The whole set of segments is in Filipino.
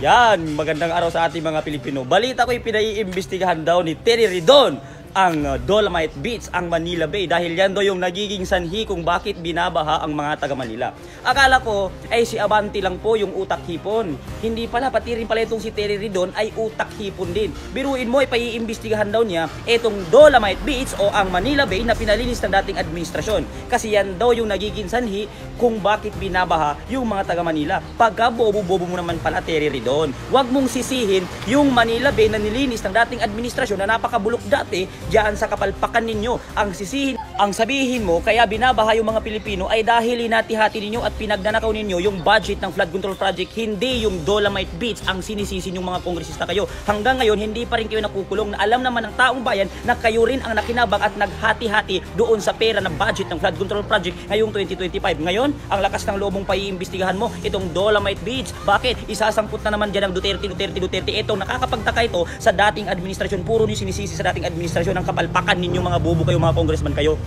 Yan, magandang araw sa ating mga Pilipino. Balita ko'y pinaiimbestigahan daw ni Terry Ridon ang Dolomite Beach, ang Manila Bay, dahil yan daw yung nagiging sanhi kung bakit binabaha ang mga taga Manila. Akala ko ay si Abante lang po yung utak hipon. Hindi pala, pati rin pala itong si Terry Ridon ay utak hipon din. Biruin mo ay paiimbestigahan daw niya itong Dolomite Beach o ang Manila Bay na pinalinis ng dating administrasyon. Kasi yan daw yung nagiging sanhi kung bakit binabaha yung mga taga Manila. Pagka bobo-bobo mo naman pala, Terry Ridon, huwag mong sisihin yung Manila Bay na nilinis ng dating administrasyon na napakabulok dati diyan sa kapalpakan ninyo. Ang sisihin, ang sabihin mo kaya binabaha yung mga Pilipino ay dahil hinati-hati ninyo at pinagnanakaw ninyo yung budget ng flood control project, hindi yung Dolomite Beach ang sinisisi yung mga kongresista kayo. Hanggang ngayon hindi pa rin kayo nakukulong, na alam naman ng taong bayan na kayo rin ang nakinabang at naghati-hati doon sa pera ng budget ng flood control project ngayong 2025. Ngayon, ang lakas ng lobong paiimbestigahan mo itong Dolomite Beach. Bakit? Isasangkot na naman dyan ang Duterte. Itong nakakapagtaka ito sa dating administrasyon. Puro nyo sinisisi sa dating administrasyon ng kapalpakan ninyo, mga bobo kayo, mga congressman kayo.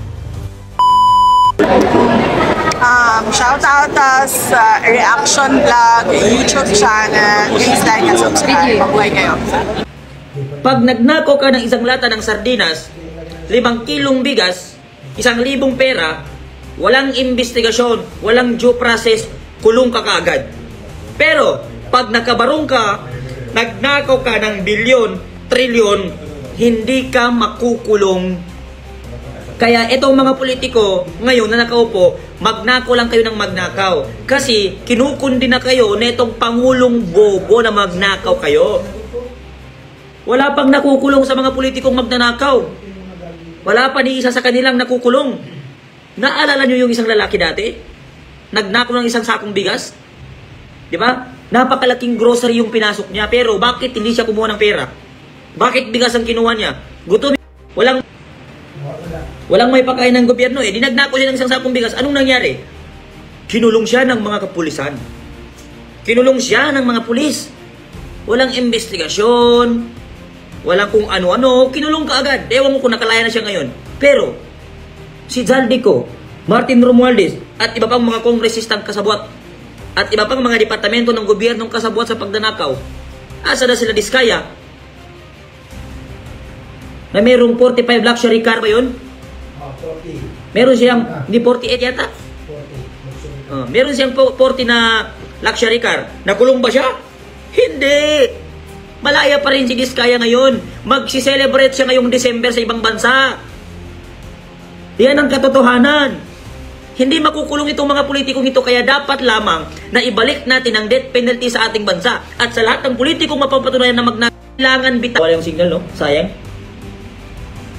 Shout out sa Reaction Vlog YouTube channel. Please like and subscribe. Mabuhay kayo. Pag nagnako ka ng isang lata ng sardinas, 5 kilong bigas, 1,000 pera, walang investigasyon, walang due process, kulong ka kaagad. Pero pag nakabarong ka, nagnakaw ka ng bilyon, trilyon, hindi ka makukulong. Kaya itong mga politiko ngayon na nakaupo, magnakaw lang kayo ng magnakaw. Kasi kinukundi na kayo na itong pangulong bobo na magnakaw kayo. Wala pang nakukulong sa mga politikong magnanakaw. Wala pa ni isa sa kanilang nakukulong. Naalala nyo yung isang lalaki dati? Nagnakaw ng isang sakong bigas? Di ba? Napakalaking grocery yung pinasok niya, pero bakit hindi siya kumuha ng pera? Bakit bigas ang kinuha niya? Gutom. Walang may pakain ng gobyerno eh. Dinagnako siya ng isang sakong bigas. Anong nangyari? Kinulong siya ng mga kapulisan. Kinulong siya ng mga pulis. Walang investigasyon. Walang kung ano-ano. Kinulong ka agad. Ewan ko kung nakalaya na siya ngayon. Pero, si Zaldico, Martin Romualdez, at iba pang mga kongresistang kasabwat, at iba pang mga departamento ng gobyernong kasabwat sa pagdanakaw, asa na sila diskaya? Na merong 45 luxury car ba yun? 40. Meron siyang, hindi 48 yata? 40. Meron siyang 40 na luxury car. Nakulong ba siya? Hindi! Malaya pa rin si Diskaya ngayon. Magsi-celebrate siya ngayong December sa ibang bansa. Yan ang katotohanan. Hindi makukulong itong mga politikong ito, kaya dapat lamang na ibalik natin ang death penalty sa ating bansa. At sa lahat ng politikong mapapatunayan na kailangan bitaw. Wala yung signal, no? Sayang.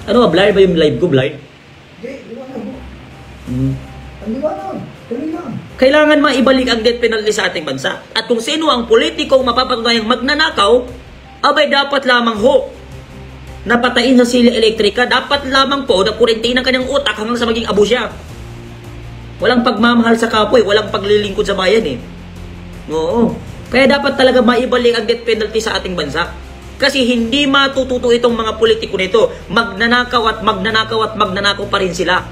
Ano ba? Blur ba yung live ko? Blur? Hindi, liwanag mo. Ang liwanag. Tuloy lang. Kailangan maibalik ang death penalty sa ating bansa. At kung sino ang politikong mapapatunayang magnanakaw, abay dapat lamang ho napatayin sa sili elektrika. Dapat lamang po na kurentin ang kanyang utak hanggang sa maging abo siya. Walang pagmamahal sa kapwa, walang paglilingkod sa bayan eh. Oo. Kaya dapat talaga maibalik ang death penalty sa ating bansa. Kasi hindi matututo itong mga politiko nito. Magnanakaw at magnanakaw at magnanakaw pa rin sila.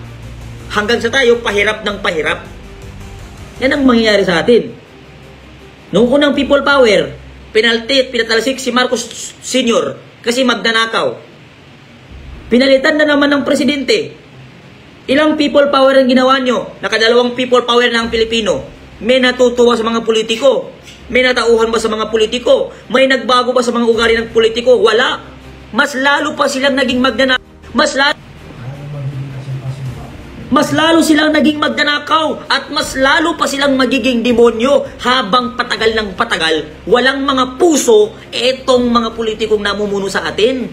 Hanggang sa tayo, pahirap ng pahirap. Yan ang mangyayari sa atin. Noong unang people power, pinatalsik si Marcos Sr. kasi magnanakaw. Pinalitan na naman ng presidente. Ilang people power ang ginawa nyo? Nakadalawang people power na ang Pilipino. May natutuwa sa mga politiko? May natauhan ba sa mga politiko? May nagbago ba sa mga ugali ng politiko? Wala. Mas lalo pa silang naging magnanakaw. Mas lalo silang naging magnanakaw. At mas lalo pa silang magiging demonyo habang patagal ng patagal. Walang mga puso etong mga politikong namumuno sa atin.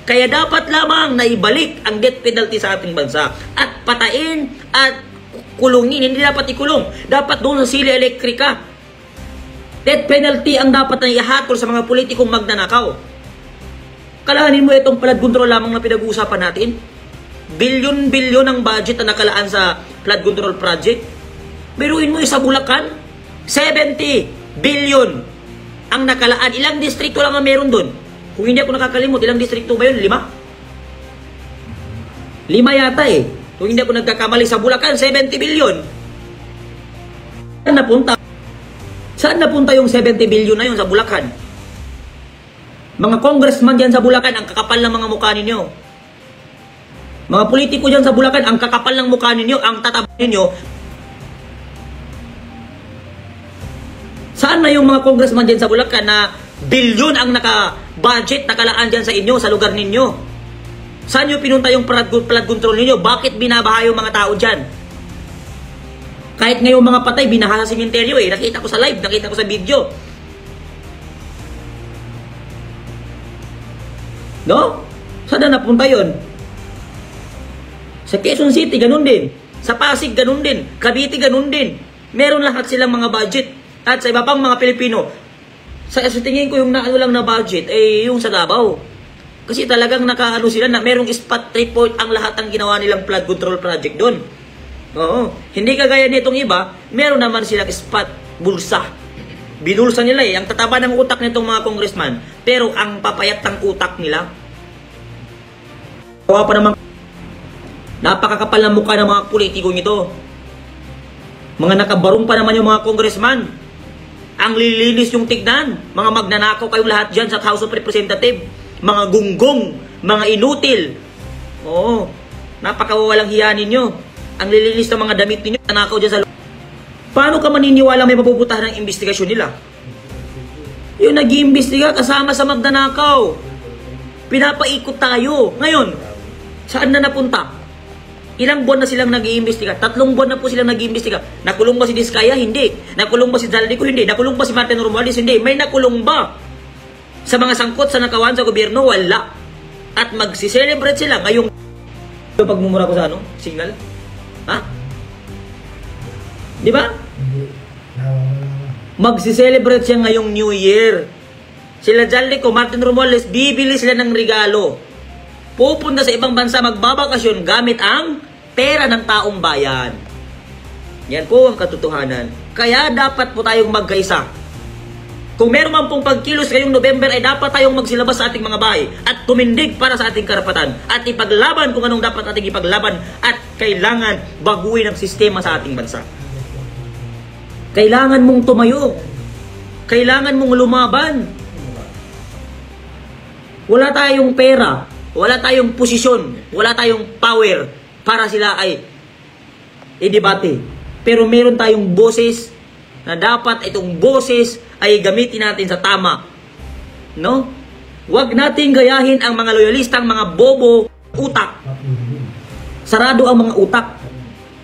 Kaya dapat lamang na ibalik ang death penalty sa ating bansa. At patain at kulungin. Hindi dapat ikulong. Dapat doon sa sili elektrika. Death penalty ang dapat na ihatol sa mga politikong magnanakaw. Kalahanin mo itong flood control lamang na pinag-uusapan natin. Bilyon-bilyon ang budget na nakalaan sa flood control project. Biruin mo sa Bulacan, 70 billion ang nakalaan. Ilang distrito lang ang meron doon? Kung hindi ako nakakalimot, ilang distrito ba yun? 5? 5 yata eh. Kung hindi ako nagkakamali, sa Bulacan, 70 billion. Napunta Saan napunta yung 70 billion na yun sa Bulacan? Mga congressman dyan sa Bulacan, ang kakapal ng mga mukha ninyo. Mga politiko dyan sa Bulacan, ang kakapal ng mukha ninyo, ang tataba ninyo. Saan na yung mga congressman dyan sa Bulacan na bilyon ang naka-budget, nakalaan dyan sa inyo, sa lugar ninyo? Saan yung pinunta yung flood control ninyo? Bakit binabaha yung mga tao dyan? Kahit ngayong mga patay, binaha sa simenteryo eh. Nakita ko sa live, nakita ko sa video. No? Saan na napunta yun? Sa Quezon City, ganun din. Sa Pasig, ganun din. Cavite, ganun din. Meron lahat silang mga budget. At sa iba pang mga Pilipino, sa tingin ko yung naano lang na budget, eh yung sa Davao. Kasi talagang nakaano sila na merong spot report ang lahat ng ginawa nilang flood control project doon. Oo. Hindi kagaya nitong iba, meron naman silang spot, bulsa. Binulsa nila eh. Ang tataba ng utak nitong mga congressman. Pero ang papayat ng utak nila. Kawa pa naman. Napakakapal ng mukha ng mga politiko nito. Mga nakabarong pa naman yung mga congressman. Ang lilinis yung tignan. Mga magnanakaw kayong lahat dyan sa House of Representatives. Mga gunggong. Mga inutil. Oo. Napakawawalang hiya ninyo. Ang lilinis ng mga damit ninyo. Nanakaw dyan sa loob. Paano ka maniniwala may mapuputahan ng investigasyon nila? Yung nag-iimbestiga kasama sa magnanakaw. Pinapaikot tayo. Ngayon, saan na napunta? Ilang buwan na silang nag-iimbestiga? 3 buwan na po silang nag-iimbestiga. Nakulong ba si Diskaya? Hindi. Nakulong ba si Zaldico? Hindi. Nakulong ba si Martin Romualdez? Hindi. May nakulong ba? Sa mga sangkot sa nakawan sa gobyerno? Wala. At magsi-celebrate sila ngayong pagmumura ko sa ano? Signal? Ha? Di ba? Magsi-celebrate siya ngayong New Year. Sila Zaldico, Martin Romualdez, bibili sila ng regalo. Pupunta sa ibang bansa magbabakasyon gamit ang pera ng taong bayan. Yan po ang katotohanan. Kaya dapat po tayong magkaisa. Kung meron man pong pagkilos ngayong November, ay dapat tayong magsilabas sa ating mga bahay at tumindig para sa ating karapatan at ipaglaban kung anong dapat ating ipaglaban at kailangan baguhin ang sistema sa ating bansa. Kailangan mong tumayo. Kailangan mong lumaban. Wala tayong pera. Wala tayong posisyon, wala tayong power para sila ay i-debate. Pero meron tayong boses na dapat itong boses ay gamitin natin sa tama. No? Huwag nating gayahin ang mga loyalistang mga bobo utak. Sarado ang mga utak.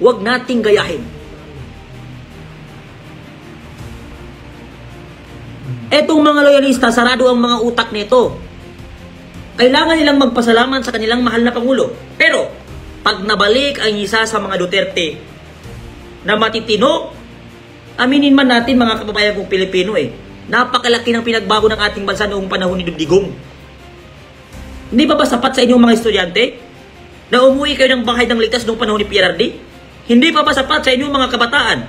Huwag nating gayahin. Etong mga loyalista, sarado ang mga utak nito. Kailangan nilang magpasalamat sa kanilang mahal na Pangulo. Pero, pag nabalik ang isa sa mga Duterte na matitino, aminin man natin mga kababayan kong Pilipino napakalaki ng pinagbago ng ating bansa noong panahon ni Digong. Hindi ba sapat sa inyong mga estudyante na umuwi kayo ng bahay ng ligtas noong panahon ni PRRD? Hindi pa ba sapat sa inyong mga kabataan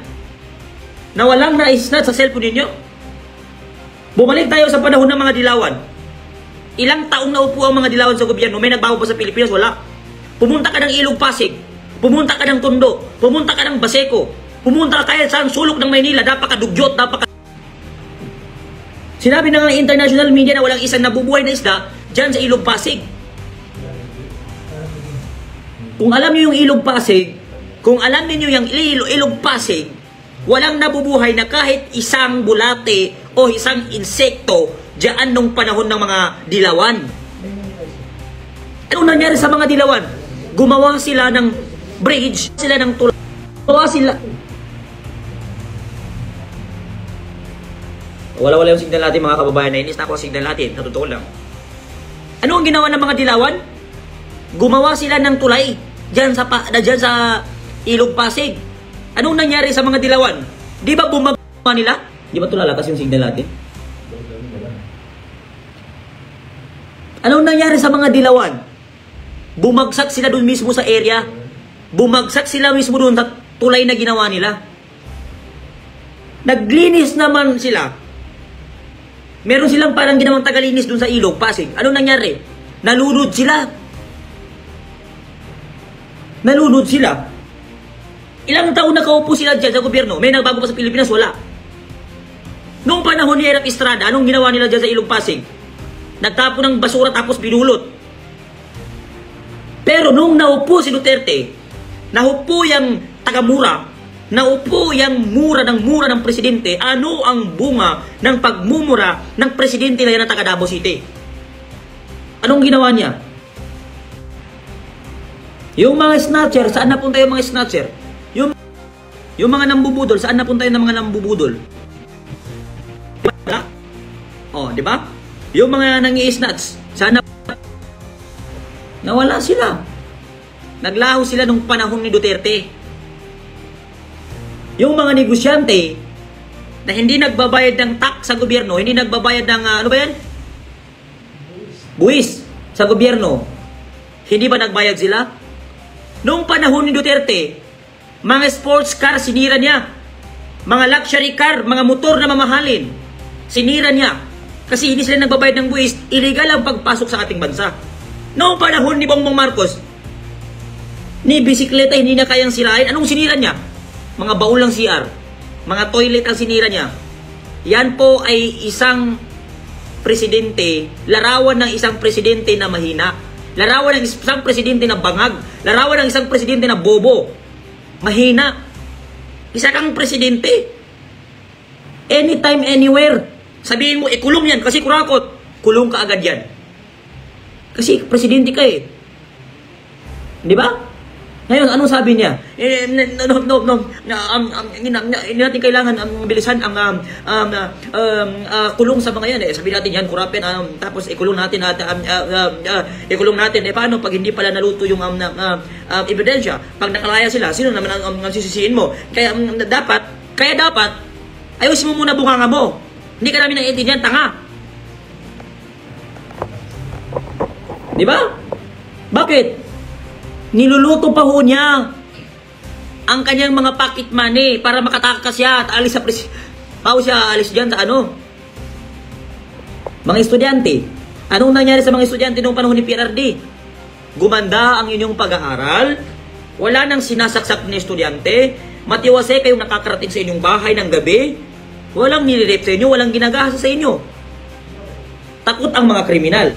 na walang na-snatch sa cellphone ninyo? Bumalik tayo sa panahon ng mga dilawan. Ilang taong naupo ang mga dilawan sa gobyerno? May nagbago ba sa Pilipinas? Wala. Pumunta ka ng Ilog Pasig, pumunta ka ng Tondo, pumunta ka ng Baseco, pumunta ka kahit saan sulok ng Maynila, napakadugyot, Sinabi na nga international media na walang isang nabubuhay na isda dyan sa Ilog Pasig. Kung alam niyo yung Ilog Pasig, kung alam niyo yung Ilog Pasig, walang nabubuhay na kahit isang bulate o isang insekto diyan nung panahon ng mga dilawan. Ano nangyari sa mga dilawan? Gumawa sila ng bridge, sila ng tulay. Gumawa sila. Wala-wala yung signal natin mga kababayan. Nainis na ako ang signal natin. Sa totoo lang. Ano ang ginawa ng mga dilawan? Gumawa sila ng tulay diyan sa Ilog Pasig. Anong nangyari sa mga dilawan? Di ba bumagwa nila? Di ba ito lalakas yung signal natin? Anong nangyari sa mga dilawan? Bumagsak sila doon mismo sa area. Bumagsak sila mismo doon sa tulay na ginawa nila. Naglinis naman sila. Meron silang parang ginawang tagalinis doon sa Ilog Pasig. Anong nangyari? Nalunod sila. Nalunod sila. Ilang taon nakaupo sila dyan sa gobyerno? May nagbago pa sa Pilipinas? Wala. Noong panahon ni Erap Estrada, anong ginawa nila dyan sa Ilog Pasig? Nagtapo ng basura tapos binulot. Pero nung naupo si Duterte, naupo yung taga-mura, naupo yung mura ng presidente, ano ang bunga ng pagmumura ng presidente na yan ng taga Davao City? Anong ginawa niya? Yung mga snatcher, saan napunta yung mga snatcher? Yung mga nambubudol, saan napunta yung mga nambubudol? Oh, di ba? Yung mga nangi-snatch, sana nawala sila. Naglaho sila nung panahon ni Duterte. Yung mga negosyante na hindi nagbabayad ng tax sa gobyerno, hindi nagbabayad ng ano ba yan? Buwis sa gobyerno. Hindi ba nagbayad sila? Nung panahon ni Duterte, mga sports car sinira niya. Mga luxury car, mga motor na mamahalin, sinira niya. Kasi hindi sila nagbabayad ng buwis, illegal ang pagpasok sa ating bansa. Noong panahon ni Bongbong Marcos, ni bisikleta hindi na kayang sirain. Anong sinira niya? Mga baul ng CR, mga toilet ang sinira niya. Yan po ay isang presidente, larawan ng isang presidente na mahina. Larawan ng isang presidente na bangag. Larawan ng isang presidente na bobo. Mahina. Isa kang presidente. Anytime, anywhere. Sabihin mo, ikulong yan kasi kurakot. Kulong ka agad yan. Kasi presidente ka eh. Di ba? Ngayon, anong sabi niya? Hindi natin kailangan bilisan ang kulong sa mga yan. Sabi natin yan, kurapin, tapos ikulong natin. Ikulong natin. Paano pag hindi pala naluto yung ebidensya? Pag nakalaya sila, sino naman ang sisisiin mo? Kaya dapat, ayusin mo muna bunganga mo. Hindi ka namin naiintindihan, tanga. Di ba? Bakit? Niluluto pa ho niya ang kanyang mga pocket money para makatakas siya at alis sa alis dyan sa ano? Mga estudyante. Anong nangyari sa mga estudyante noong panahon ni PRRD? Gumanda ang inyong pag-aaral, wala nang sinasaksak na estudyante, matiwasay kayong nakakarating sa inyong bahay ng gabi, walang nilirep sa inyo, walang ginagahasa sa inyo. Takot ang mga kriminal.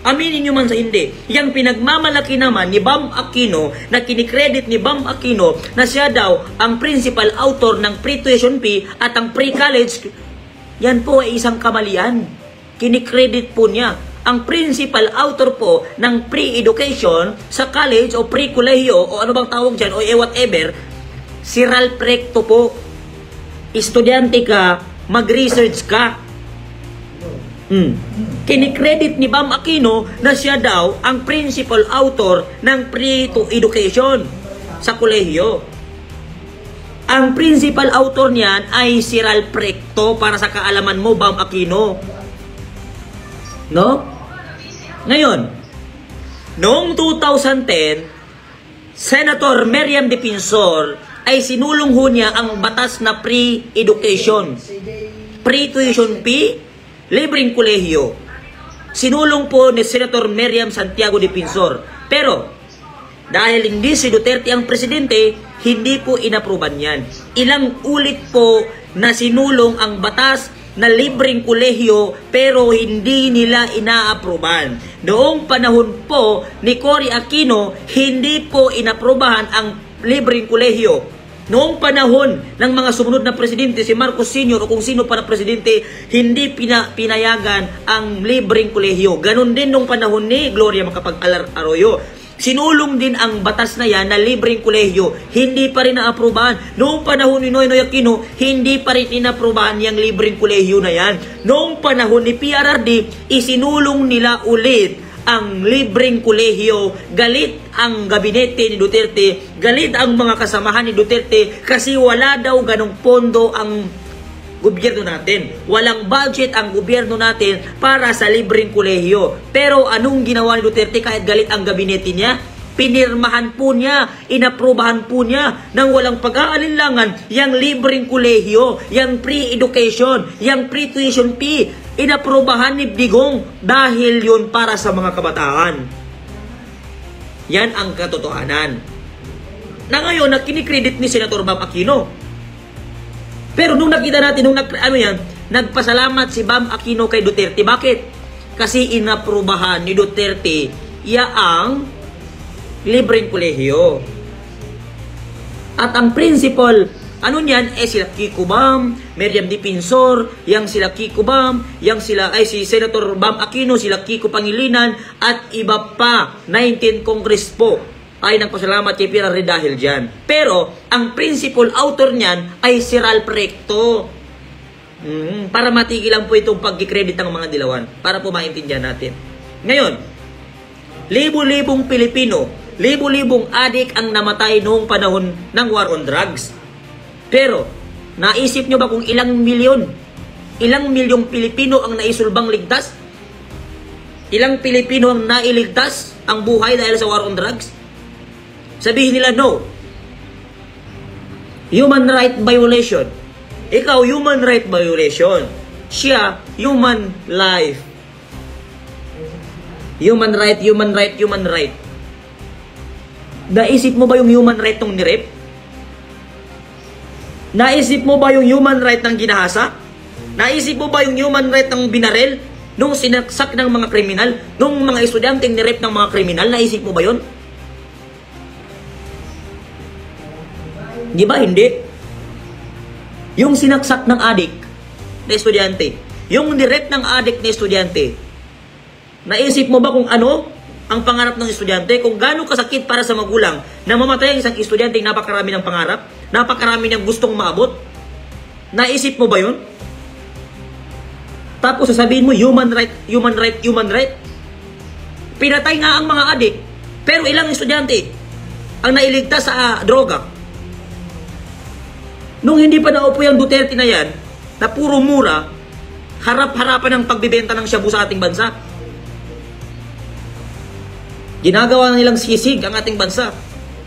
Aminin nyo man sa hindi. Yang pinagmamalaki naman ni Bam Aquino, na kinikredit ni Bam Aquino na siya daw ang principal author ng pre-tuition fee at ang pre-college, yan po ay isang kamalian. Kinikredit po niya. Ang principal author po ng pre-education sa college o pre-kolehiyo o ano bang tawag dyan o whatever, si Ralph Recto po. Estudyante ka, mag-research ka. Kinikredit ni Bam Aquino na siya daw ang principal author ng pre-education sa kolehiyo. Ang principal author niyan ay si Ralph Recto, para sa kaalaman mo, Bam Aquino. No? Ngayon, noong 2010, Senator Miriam Defensor ay sinulong ho niya ang batas na pre-education. Pre-tuition fee, libreng kolehiyo. Sinulong po ni Senator Miriam Santiago Defensor. Pero, dahil hindi si Duterte ang presidente, hindi po inapruban yan. Ilang ulit po na sinulong ang batas na libreng kolehiyo pero hindi nila inaapruban. Noong panahon po ni Cory Aquino, hindi po inaprubahan ang libreng kolehiyo. Noong panahon ng mga sumunod na presidente, si Marcos Sr. o kung sino pa na presidente, hindi pinayagan ang libreng kolehiyo. Ganon din nung panahon ni Gloria Macapagal-Arroyo. Sinulong din ang batas na yan na libreng kolehiyo. Hindi pa rin naaprubahan. Noong panahon ni Noynoy Aquino, hindi pa rin inaprubahan yung libreng kolehiyo na yan. Noong panahon ni PRRD, isinulong nila ulit ang libreng kolehiyo. Galit ang gabinete ni Duterte, galit ang mga kasamahan ni Duterte kasi wala daw ganong pondo ang gobyerno natin. Walang budget ang gobyerno natin para sa libreng kolehiyo. Pero anong ginawa ni Duterte kahit galit ang gabinete niya? Pinirmahan po niya, inaprubahan po niya nang walang pag-aalinlangan yang libreng kolehiyo, yang pre-education, yang pre-tuition fee. Inaprubahan ni Digong dahil yun para sa mga kabataan. Yan ang katotohanan. Na ngayon, na kinikredit ni Senator Bam Aquino. Pero nung nakita natin, nagpasalamat si Bam Aquino kay Duterte. Bakit? Kasi inaprubahan ni Duterte ang libreng kolehiyo. At ang principal, ano niyan, sila Kiko Bam, Miriam Defensor, yang sila Kiko Bam, yang sila, si Senator Bam Aquino, sila Kiko Pangilinan, at iba pa, 19 Congress po, ay nagpasalamat kay Pierre dahil dyan. Pero, ang principal author niyan ay si Ralph Recto. Para matigilan po itong pag-credit ng mga dilawan, para po maintindihan natin. Ngayon, libo-libong Pilipino, libo-libong adik ang namatay noong panahon ng war on drugs. Pero, naisip nyo ba kung ilang milyong Pilipino ang naisulbang ligtas? Ilang Pilipino ang nailigtas ang buhay dahil sa war on drugs? Sabihin nila, no. Human right violation. Ikaw, human right violation. Siya, human life. Human right, human right, human right. Naisip mo ba yung human right ng nirep? Naisip mo ba yung human right ng ginahasa? Naisip mo ba yung human right ng binarel? Nung sinaksak ng mga kriminal? Nung mga estudyanteng nirep ng mga kriminal? Naisip mo ba yun? Di ba hindi? Yung sinaksak ng adik na estudyante, yung nirep ng adik na estudyante, naisip mo ba kung ano ang pangarap ng estudyante? Kung gaano kasakit para sa magulang na mamatay ang isang estudyante, napakarami ng pangarap, napakarami ng gustong maabot? Naisip mo ba yun? Tapos sasabihin mo, human right, human right, human right. Pinatay nga ang mga adik, pero ilang estudyante ang nailigtas sa droga? Nung hindi pa naupo yung Duterte na yan, na puro mura, harap-harapan ng pagbibenta ng shabu sa ating bansa. Ginagawa na nilang sisig ang ating bansa.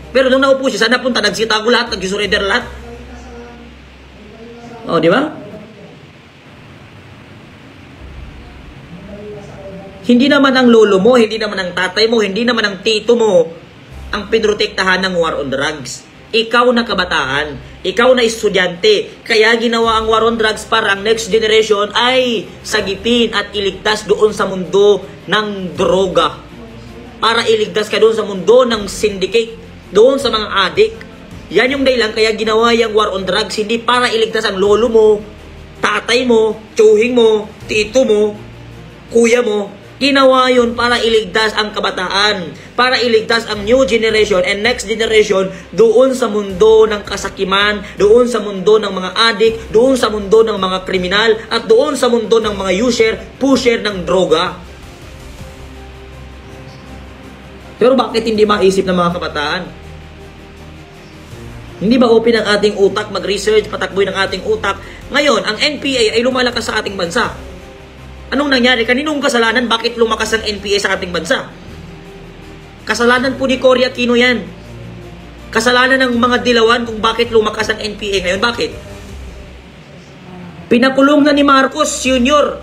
Pero nung naupo siya, saan napunta? Nagsitago lahat, nagsusurrender lahat. O, di ba? Hindi naman ang lolo mo, hindi naman ang tatay mo, hindi naman ang tito mo ang pinrotektahan ng war on drugs. Ikaw na kabataan, ikaw na estudyante, kaya ginawa ang war on drugs para ang next generation ay sagipin at iligtas doon sa mundo ng droga. Para iligtas ka doon sa mundo ng syndicate, doon sa mga adik. Yan yung dahilan kaya ginawa yung war on drugs, hindi para iligtas ang lolo mo, tatay mo, tsuhing mo, tito mo, kuya mo. Ginawa yun para iligtas ang kabataan, para iligtas ang new generation and next generation doon sa mundo ng kasakiman, doon sa mundo ng mga adik, doon sa mundo ng mga kriminal, at doon sa mundo ng mga user, pusher ng droga. Pero bakit hindi maisip ng mga kabataan? Hindi ba open ang ating utak, mag-research, patakboy ng ating utak? Ngayon, ang NPA ay lumalakas sa ating bansa. Anong nangyari? Kaninong kasalanan? Bakit lumakas ang NPA sa ating bansa? Kasalanan po ni Cory Aquino yan. Kasalanan ng mga dilawan kung bakit lumakas ang NPA ngayon. Bakit? Pinakulong na ni Marcos Jr.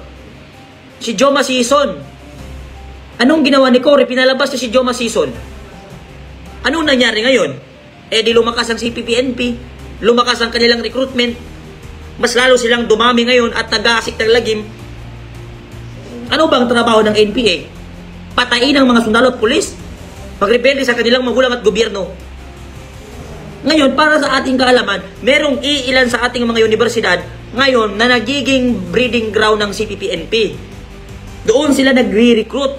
si Joma Sison. Anong ginawa ni Cory? Pinalabas na si Joma Sison. Anong nangyari ngayon? Di lumakas ang CPP-NP, lumakas ang kanilang recruitment, mas lalo silang dumami ngayon at nag-aasik ng lagim. Ano bang trabaho ng NPA? Patayin ang mga sundalo at pulis? Magrebelde sa kanilang magulang at gobyerno? Ngayon, para sa ating kaalaman, merong iilan sa ating mga universidad ngayon na nagiging breeding ground ng CPP-NP. Doon sila nagre-recruit.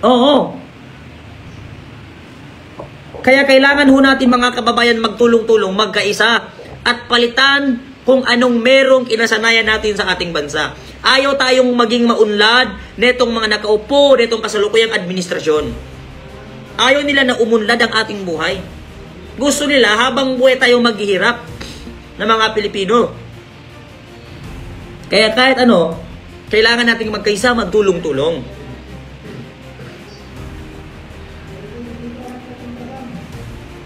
Oo. Kaya kailangan ho natin mga kababayan magtulong-tulong, magkaisa at palitan kung anong merong kinasanayan natin sa ating bansa. Ayaw tayong maging maunlad netong mga nakaupo, netong kasalukuyang administrasyon. Ayaw nila na umunlad ang ating buhay. Gusto nila habang buhay tayong maghihirap ng mga Pilipino. Kaya kahit ano, kailangan nating magkaisa, magtulong-tulong.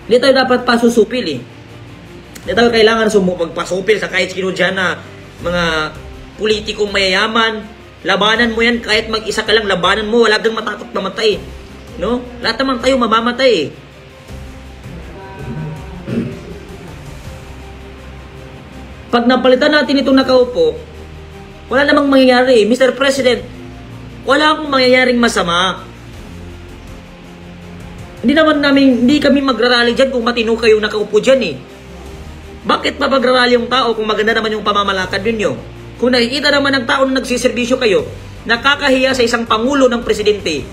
Hindi tayo dapat pasusupil eh. Hindi tayo kailangan magpasupil sa kahit sino dyan na mga politikong mayayaman. Labanan mo yan, kahit mag-isa ka lang, labanan mo, wala kang matakot mamatay. No? Lahat naman tayo mamamatay. Pag napalitan natin itong nakaupo, wala namang mangyayari. Mr. President, wala akong mangyayaring masama. Hindi kami magrarally dyan kung matino kayong nakaupo dyan eh. Bakit pa magrarally yung tao kung maganda naman yung pamamalakad ninyo? Kung nakikita naman ng tao na nagsiservisyo kayo, nakakahiya sa isang pangulo ng presidente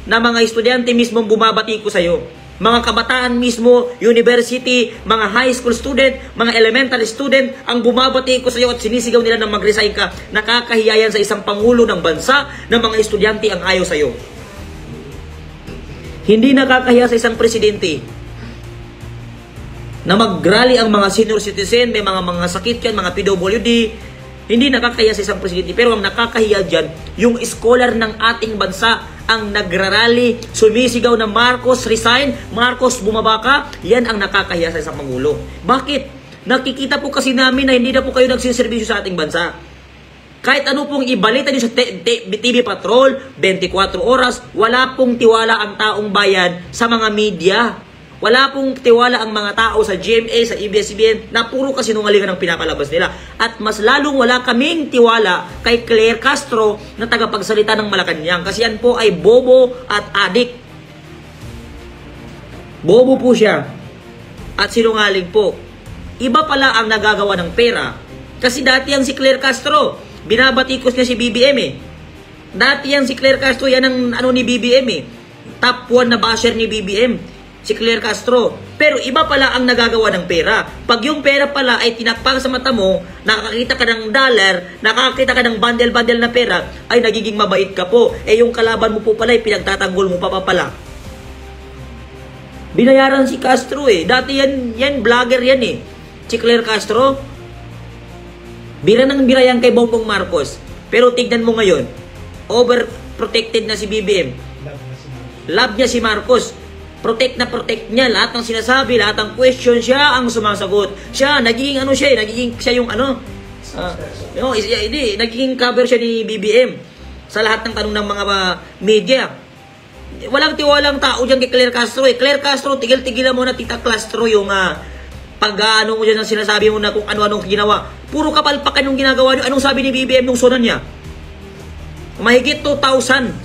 na mga estudyante mismo bumabati ko sa'yo. Mga kabataan mismo, university, mga high school student, mga elementary student, ang bumabati ko sa iyo at sinisigaw nila na mag-resign ka. Nakakahiya yan sa isang pangulo ng bansa na mga estudyante ang ayaw sa iyo. Hindi nakakahiya sa isang presidente na mag-rally ang mga senior citizen, may mga sakit yan, mga PWD. Hindi nakakahiya sa isang presidente. Pero ang nakakahiya dyan, yung scholar ng ating bansa ang nagrarally, sumisigaw na Marcos resign, Marcos bumaba ka, yan ang nakakahiya sa isang pangulo. Bakit? Nakikita po kasi namin na hindi na po kayo nagsiservisyo sa ating bansa. Kahit ano pong ibalita nyo sa TV Patrol, 24 oras, wala pong tiwala ang taong bayan sa mga media. Wala pong tiwala ang mga tao sa GMA, sa ABS-CBN, na puro kasinungalingan ang pinakalabas nila. At mas lalong wala kaming tiwala kay Claire Castro na tagapagsalita ng Malacanang. Kasi yan po ay bobo at adik. Bobo po siya. At sinungaling po. Iba pala ang nagagawa ng pera. Kasi dati yan si Claire Castro. Binabatikos niya si BBM eh. Dati yan si Claire Castro, yan ang ano ni BBM eh. Top 1 na basher ni BBM. Si Claire Castro. Pero iba pala ang nagagawa ng pera. Pag yung pera pala ay tinakpang sa mata mo, nakakita ka ng dollar, nakakita ka ng bundle-bundle na pera, ay nagiging mabait ka po. Eh yung kalaban mo po pala ay pinagtatanggol mo pa pala. Binayaran si Castro eh. Dati yan vlogger yan eh. Si Claire Castro. Bira ng bira yan kay Bongbong Marcos. Pero tignan mo ngayon, overprotected na si BBM. Love niya si Marcos. Protect na protect niya. Lahat ng sinasabi, lahat ng question, siya ang sumasagot. Siya, nagiging ano siya, nagiging siya yung ano. Nagiging cover siya ni BBM sa lahat ng tanong ng mga media. Walang tiwalang tao dyan kay Claire Castro eh. Claire Castro, tigil-tigilan mo na Tita Castro yung pag-ano mo dyan ang sinasabi mo na kung ano-anong ginawa. Puro kapalpakan yung ginagawa niyo. Anong sabi ni BBM nung sunan niya? Mahigit 2,700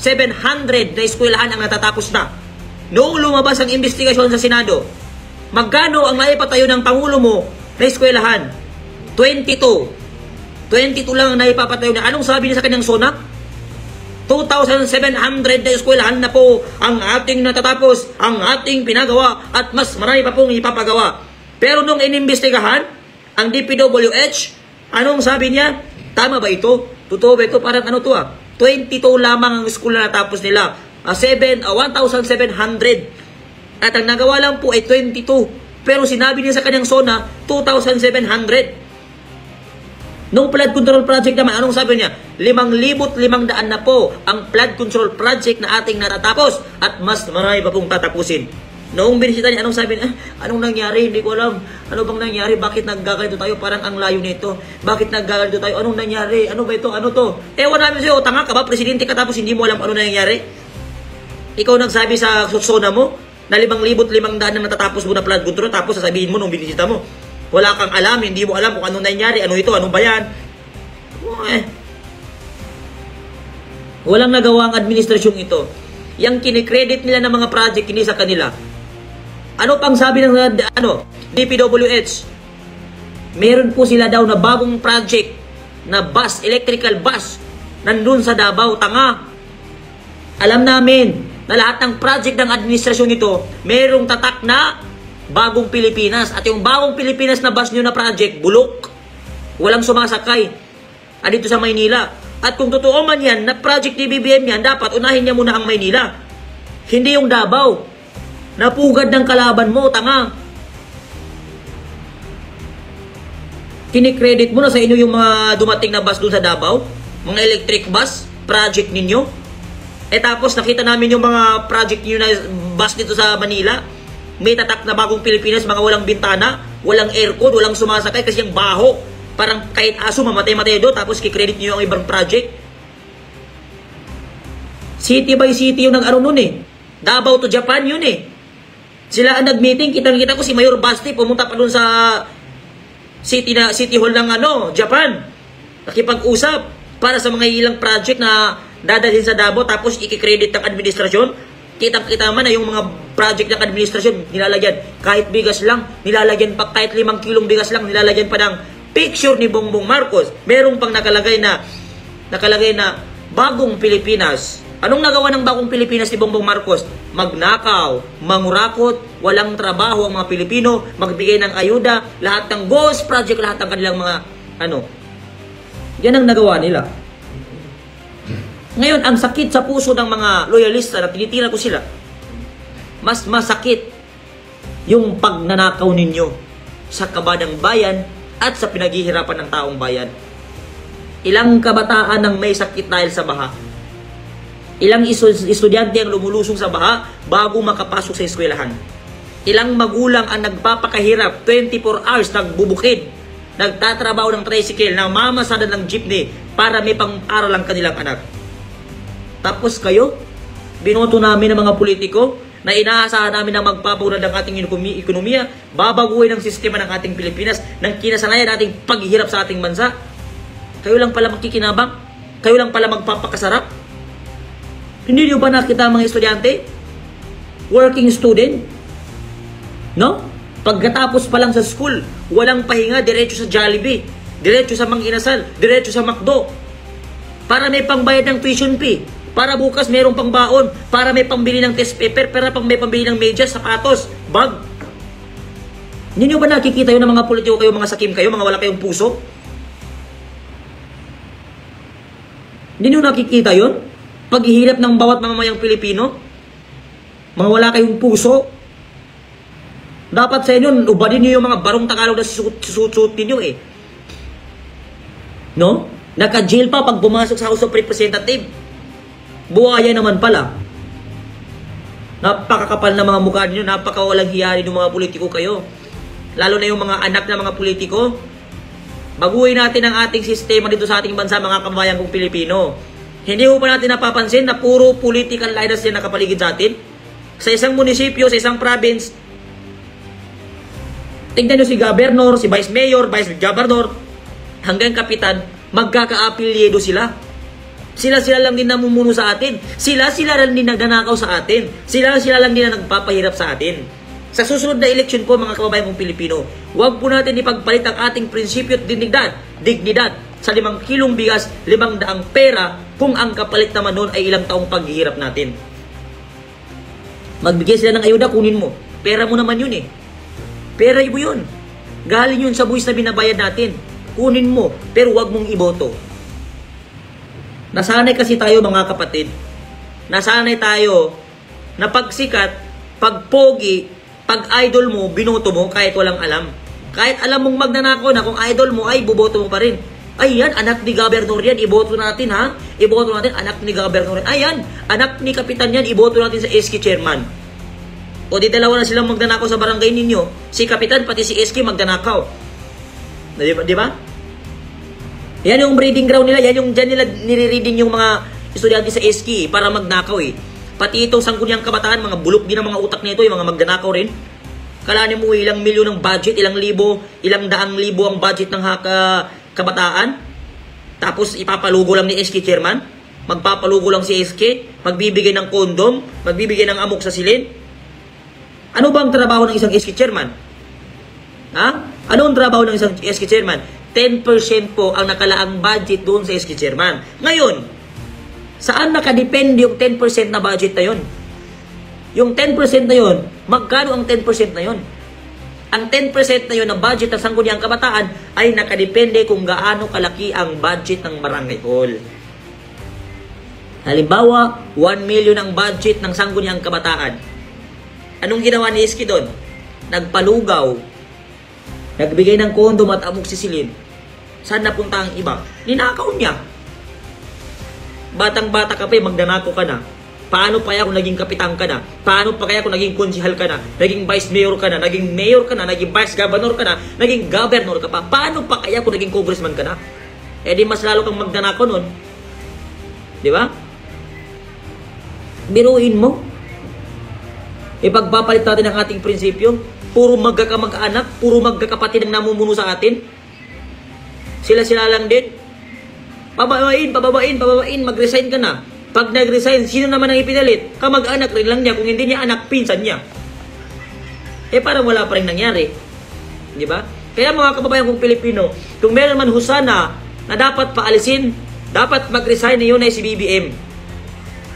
na eskwelahan ang natatapos na. Noong lumabas ang investigasyon sa Senado, magkano ang naipatayo ng Pangulo mo na eskwelahan? 22 lang ang naipapatayo na. Anong sabi niya sa kanyang SONA? 2,700 na eskwelahan na po ang ating natatapos, ang ating pinagawa, at mas marami pa pong ipapagawa. Pero nung inimbestigahan, ang DPWH, anong sabi niya? Tama ba ito? Totoo ba ito? Parang ano to 22 lamang ang school na natapos nila. 1,700. At ang nagawa lang po ay 22. Pero sinabi niya sa kanyang SONA, 2,700. Nung flood control project naman, anong sabi niya? 5,500 na po ang flood control project na ating natatapos. At mas marami pa pong tatapusin. Noong binisita niya, anong sabi niya? Anong nangyari? Hindi ko alam. Ano bang nangyari? Bakit naggaganito tayo? Parang ang layo nito. Bakit naggaganito tayo? Anong nangyari? Ano ba ito? Ano to? Ewan namin sa'yo. Tanga ka ba? Presidente ka tapos hindi mo alam ano nangyari? Ikaw nagsabi sa SONA mo na 5,500 na natatapos mo na flood control, tapos sasabihin mo nung binisita mo. Wala kang alam, hindi mo alam kung anong nangyari, ano ito, ano ba yan. Walang nagawa ang administrasyong ito. Yang kinikredit nila ng mga project, hindi sa kanila. Ano pang sabi ng DPWH? Meron po sila daw na bagong project na bus, electrical bus, nandun sa Davao. Tanga. Alam namin na lahat ng project ng administrasyon nito, merong tatak na Bagong Pilipinas. At yung Bagong Pilipinas na bus nyo na project, bulok. Walang sumasakay. Dito sa Maynila. At kung totoo man yan, na project ni BBM yan, dapat unahin niya muna ang Maynila. Hindi yung Davao. Napugad ng kalaban mo, tanga. Kinikredit mo na sa inyo yung mga dumating na bus doon sa Davao? Mga electric bus, project ninyo? Tapos nakita namin yung mga project nyo na bus dito sa Manila. May tatak na Bagong Pilipinas, mga walang bintana, walang aircon, walang sumasakay kasi yung baho. Parang kahit aso mamatay-matay doon, tapos kikredit nyo yung ibang project. City by city yung nag-ano nun eh. Davao to Japan yun eh. Sila ang nag-meeting, kitang-kita ko si Mayor Basti, pumunta pa doon sa City Hall ng Japan. Nakipag-usap para sa mga ilang project na dadalhin sa Davao tapos ikikredit ng administrasyon. Kitang-kita man na yung mga project ng administrasyon nilalagyan kahit bigas lang, nilalagyan pa kahit 5 kilong bigas lang, nilalagyan pa ng picture ni Bongbong Marcos. Merong pang nakalagay na bagong Pilipinas. Anong nagawa ng bagong Pilipinas ni Bongbong Marcos? Magnakaw, mangurakot, walang trabaho ang mga Pilipino, magbigay ng ayuda, lahat ng ghost project, lahat ng kanilang mga yan ang nagawa nila. Ngayon, ang sakit sa puso ng mga loyalista na tinitira ko sila, mas masakit yung pagnanakaw ninyo sa kabadang bayan at sa pinaghihirapan ng taong bayan. Ilang kabataan ang may sakit dahil sa baha. Ilang estudyante ang lumulusong sa baha bago makapasok sa eskwelahan. Ilang magulang ang nagpapakahirap 24 hours nagbubukid, nagtatrabaho ng tricycle, namamasada ng jeepney para may pang-aral ang kanilang anak. Tapos kayo, binoto namin ng mga politiko na inaasahan namin na magpapaunlad ng ating ekonomiya, babaguhin ang sistema ng ating Pilipinas, ng kinasanayan nating paghihirap sa ating bansa. Kayo lang pala makikinabang? Kayo lang pala magpapakasarap? Hindi nyo ba nakita mga estudyante? Working student? No? Pagkatapos pa lang sa school, walang pahinga, diretso sa Jollibee, diretso sa Mang Inasal, diretso sa McDo. Para may pangbayad ng tuition fee, para bukas mayroong pangbaon, para may pambili ng test paper, para may pambili ng medyas, sapatos, bag. Hindi nyo ba nakikita yun ng mga politiko kayo, mga sakim kayo, mga wala kayong puso? Hindi nyo nakikita yun? Paghihirap ng bawat mamamayang Pilipino? Mga wala kayong puso? Dapat sa inyo, ubadin nyo yung mga barong Tagalog na susutin nyo eh. No? Naka-jail pa pag pumasok sa House of Representatives. Buhaya naman pala. Napakakapal na mga mukha ninyo, napakawalang hiyarin ng mga politiko kayo. Lalo na yung mga anak ng mga politiko. Baguhin natin ang ating sistema dito sa ating bansa, mga kababayan kong Pilipino. Hindi mo pa natin napapansin na puro political leaders yan nakapaligid sa atin? Sa isang munisipyo, sa isang province, tignan nyo si governor, si vice mayor, vice governor, hanggang kapitan, magkaka-apelyedo sila. Sila lang din namumuno sa atin. Sila lang din nagnanakaw sa atin. Sila lang din na nagpapahirap sa atin. Sa susunod na eleksyon po, mga kababayan kong Pilipino, huwag po natin ipagpalit ang ating prinsipyo at dignidad sa 5 kilong bigas, 500 pera, kung ang kapalit naman noon ay ilang taong paghihirap natin. Magbigay sila ng ayuda, kunin mo. Pera mo naman yun eh. Pera mo yun. Galing yun sa buwis na binabayad natin. Kunin mo, pero huwag mong iboto. Nasanay kasi tayo mga kapatid. Nasanay tayo na pagsikat, pagpogi, pag idol mo, binoto mo kahit walang alam. Kahit alam mong magnanakaw na, kung idol mo ay buboto mo pa rin. Ay yan, anak ni Gobernador yan, iboto natin ha. Iboto natin, anak ni Gobernador yan. Ay yan, anak ni Kapitan yan, iboto natin sa SK Chairman. O di dalawa na silang magnanakaw sa barangay ninyo. Si Kapitan pati si SK magnanakaw. Di ba? Yan yung breeding ground nila, yan yung dyan nila nire-reading yung mga estudyante sa SK para magnakaw eh. Pati itong sangguniang kabataan, mga bulok din ang mga utak nito, yung mga magnanakaw rin. Kalanin mo ilang milyon ng budget, ilang daang libo ang budget ng kabataan. Tapos ipapalugo lang ni SK Chairman, magpapalugo lang si SK, magbibigay ng kondom, magbibigay ng amok sa silid. Ano ba ang trabaho ng isang SK Chairman? Ha? Ano ang trabaho ng isang SK Chairman? 10% po ang nakalaang budget doon sa SK Chairman. Ngayon, saan nakadepende yung 10% na budget na yun? Yung 10% na yun, magkano ang 10% na yun? Ang 10% na yun ng budget ng Sangguniang Kabataan ay nakadepende kung gaano kalaki ang budget ng barangay hall. Halimbawa, 1 million ang budget ng Sangguniang Kabataan. Anong ginawa ni SK doon? Nagpalugaw. Nagbigay ng kondom at amok sisilin. Saan napunta ang iba? Ninakaw niya. Batang-bata ka pa, magnanako ka na. Paano pa kaya kung naging kapitan ka na? Paano pa kaya kung naging konsihal ka na? Naging vice mayor ka na? Naging mayor ka na? Naging vice governor ka na? Naging governor ka pa? Paano pa kaya kung naging congressman ka na? Eh di mas lalo kang magnanako nun. Di ba? Biruin mo. Ipagpapalit natin ang ating prinsipyo. Puro magkakamag-anak, puro magkakapatid ang namumuno sa atin. Sila-sila lang din. Pababain, mag-resign ka na. Pag nag-resign, sino naman ang ipinalit? Kamag-anak rin lang niya. Kung hindi niya anak, pinsan niya. Parang wala pa rin nangyari. Di ba? Kaya mga kababayan kong Pilipino, kung meron man husana na dapat paalisin, dapat mag-resign na yun ay si BBM.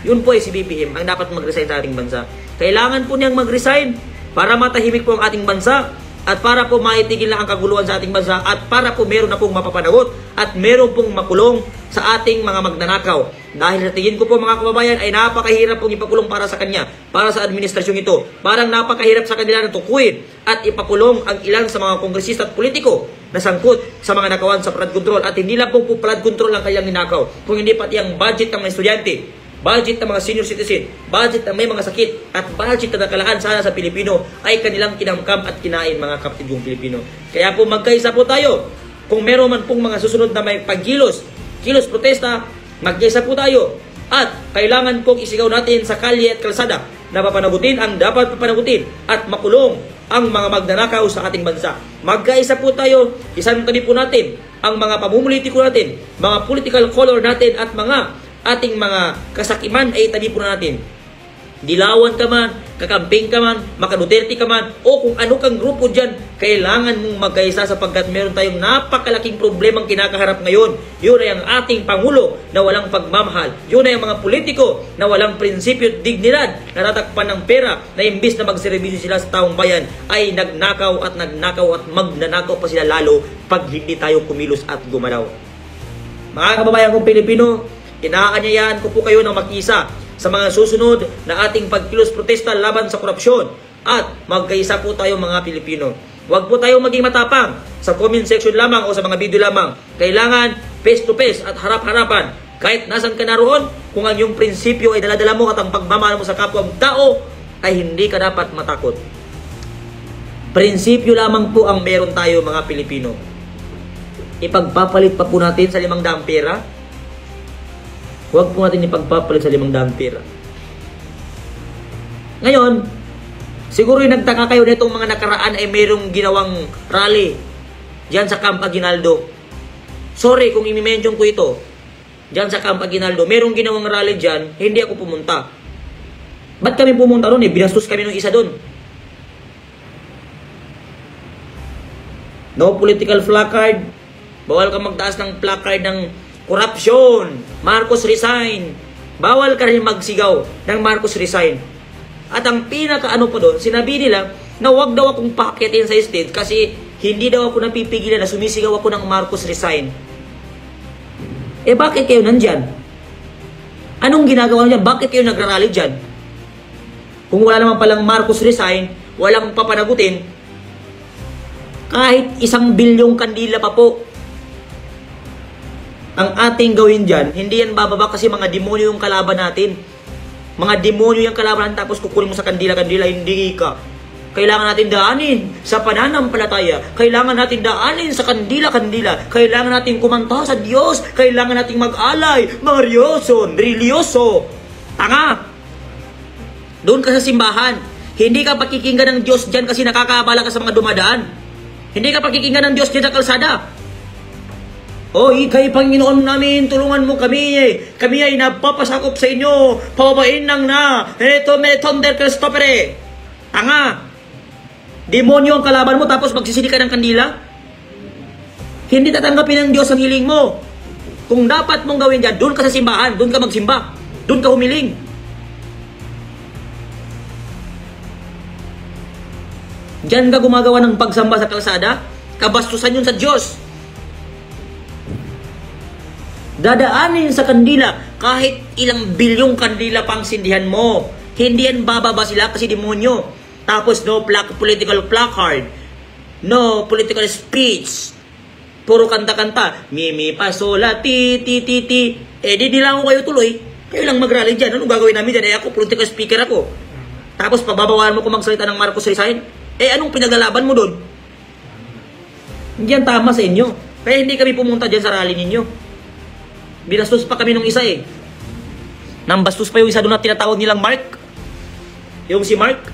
Yun po ay si BBM ang dapat mag-resign sa ating bansa. Kailangan po niyang mag-resign para matahimik po ang ating bansa at para po maitigil na ang kaguluhan sa ating bansa at para po meron na pong mapapanagot at meron pong makulong sa ating mga magnanakaw. Dahil sa tingin ko po mga kababayan ay napakahirap pong ipakulong para sa kanya, para sa administrasyong ito. Parang napakahirap sa kanila na tukuyin at ipakulong ang ilan sa mga kongresista at politiko na sangkot sa mga nakawan sa flood control. At hindi lang po flood control ang kanyang ninakaw, kung hindi pati ang budget ng mga estudyante, budget ng mga senior citizen, budget ng may mga sakit, at budget na nakalaan sana sa Pilipino ay kanilang kinamkam at kinain mga kapatid kong Pilipino. Kaya po magkaisa po tayo. Kung meron man pong mga susunod na may pagkilos protesta, magkaisa po tayo. At kailangan pong isigaw natin sa kalye at kalsada na papanagutin ang dapat papanagutin at makulong ang mga magnanakaw sa ating bansa. Magkaisa po tayo, isang tabi po natin ang mga pamumulitiko natin, mga political color natin at mga ating mga kasakiman ay tabi po natin. Dilawan ka man, kakamping ka man, makaduterte ka man, o kung ano kang grupo dyan, kailangan mong magkaisa sapagkat meron tayong napakalaking problemang kinakaharap ngayon. Yun ay ang ating Pangulo na walang pagmamahal. Yun ay ang mga politiko na walang prinsipyo at dignidad, natatakpan ng pera na imbis na magserbisyo sila sa taong bayan ay nagnakaw at magnanakaw pa sila lalo pag hindi tayo kumilos at gumalaw. Mga kababayan kong Pilipino, inaanyayaan ko po kayo ng makisa sa mga susunod na ating pagkilos protesta laban sa korupsyon at magkaisa po tayo mga Pilipino. Huwag po tayo maging matapang sa comment section lamang o sa mga video lamang. Kailangan face to face at harap-harapan. Kahit nasan ka naroon, kung ang iyong prinsipyo ay daladala mo at ang pagmamahal mo sa kapwa tao, ay hindi ka dapat matakot. Prinsipyo lamang po ang meron tayo mga Pilipino. Ipagpapalit pa po natin sa 500 pera. Huwag po natin ipagpapalit sa 500 pera. Ngayon, siguro yung nagtaka kayo na itong mga nakaraan ay mayroong ginawang rally diyan sa Camp Aguinaldo. Sorry kung i-mention ko ito. Diyan sa Camp Aguinaldo, mayroong ginawang rally diyan, hindi ako pumunta. Ba't kami pumunta doon? Binastos kami ng isa doon. No political placard. Bawal ka magtaas ng placard ng corruption, Marcos resign. Bawal ka rin magsigaw ng Marcos resign. At ang pinakaano pa doon, sinabi nila na wag daw akong paakitin sa stage kasi hindi daw ako napipigilan na sumisigaw ako ng Marcos resign. Bakit kayo nandyan? Anong ginagawa niya? Bakit kayo nagrarally dyan? Kung wala naman palang Marcos resign, walang papanagutin, kahit 1 bilyong kandila pa po ang ating gawin dyan, hindi yan bababa kasi mga demonyo yung kalaban natin. Mga demonyo yung kalaban natin tapos kukunin mo sa kandila-kandila, hindi ka. Kailangan natin daanin sa pananampalataya. Kailangan natin daanin sa kandila-kandila. Kailangan natin kumanta sa Diyos. Kailangan natin mag-alay, religyoso. Tanga! Doon ka sa simbahan. Hindi ka pakikinggan ng Diyos dyan kasi nakakaabala ka sa mga dumadaan. Hindi ka pakikinggan ng Diyos dyan sa kalsada. Kay Panginoon namin, tulungan mo kami. Kami ay napapasakop sa inyo. Pababain nang na. Ito may thunder Christopher. Tanga. Demonyo ang kalaban mo tapos magsisili ka ng kandila. Hindi tatanggapin ng Diyos ang hiling mo. Kung dapat mong gawin dyan, doon ka sa simbahan. Doon ka magsimba. Doon ka humiling. Diyan ka gumagawa ng pagsamba sa kalsada. Kabastusan yun sa Diyos. Dadaanin sa kandila, kahit ilang bilyong kandila pang sindihan mo. Hindi yan bababa sila kasi demonyo. Tapos no political placard, no political speech, puro kanta-kanta. Mimi pasola, ti. Di nilang kayo tuloy. Kayo lang mag-rally dyan. Anong gagawin namin dyan? Ako, political speaker ako. Tapos pagbabawalan mo kung magsalita ng Marcos resign? Anong pinaglalaban mo doon? Hindi yan tama sa inyo. Kaya hindi kami pumunta dyan sa rally ninyo. Binastos pa kami nung isa Nambastos pa yung isa doon na tinatawag nilang Mark. Yung si Mark.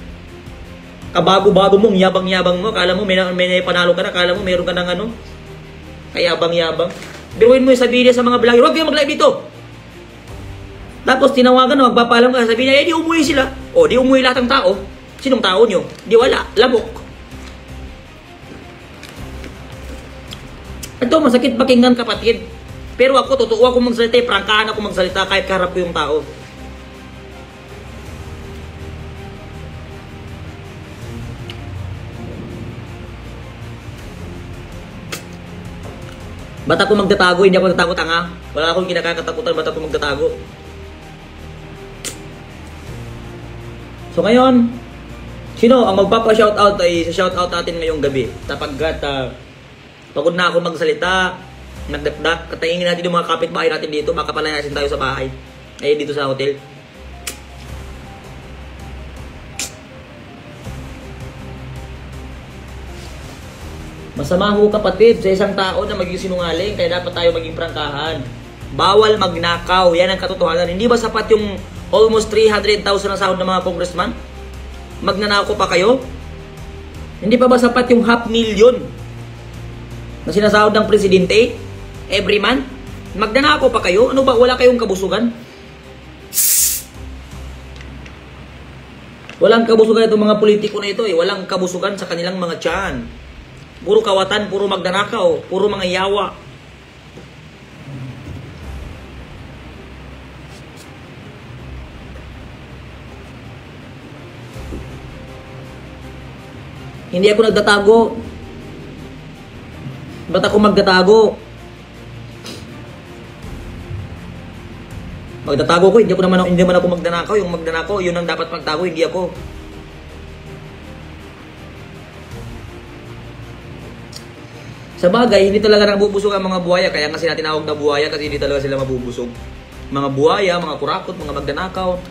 Kabago-bago mong yabang-yabang mo. Kala mo may panalo ka na. Kala mo meron ka ng ano. Kayabang-yabang. Biruin mo yung sabihin niya sa mga vlogger, huwag kayo mag-live dito. Tapos tinawagan na, magpapaalam ka, sabihin niya, di umuwi sila. O, di umuwi lahat ng tao. Sinong tao nyo? Di wala. Lamok. Ito, masakit pakinggan kapatid. Pero ako, totoo ako magsalita, prangkahan ako magsalita kahit kaharap ko yung tao. Ba't ako magtatago? Hindi ako nagtatago, tanga. Wala akong kinakakatakutan, ba't ako magtatago? So ngayon, sino ang magpapa-shoutout ay sa-shoutout natin ngayong gabi? Sapagkat pagod na ako magsalita, nagdakdak, katahingin natin yung mga kapitbahay natin dito, makapalayasin tayo sa bahay. Ay, dito sa hotel. Masama ho kapatid sa isang tao na maging sinungaling, kaya dapat tayo maging prangkahan. Bawal magnakaw, yan ang katotohanan. Hindi ba sapat yung almost 300,000 na sahod ng mga congressman? Magnanakaw pa kayo? Hindi pa ba sapat yung 500,000 na sinasahod ng presidente every month? Magnanakaw pa kayo? Ano ba? Wala kayong kabusugan? Walang kabusugan itong mga politiko na ito eh. Walang kabusugan sa kanilang mga tiyan. Puro kawatan, puro magnanakaw, puro mga yawa. Hindi ako nagtatago. Ba't ako magtatago? Magtatago ko, hindi naman ako magnanakaw. Yung magnanakaw, yun ang dapat magtago, hindi ako. Sa bagay, hindi talaga nabubusog ang mga buhaya. Kaya nga sila tinawag na buhaya kasi hindi talaga sila mabubusog. Mga buhaya, mga kurakot, mga magnanakaw.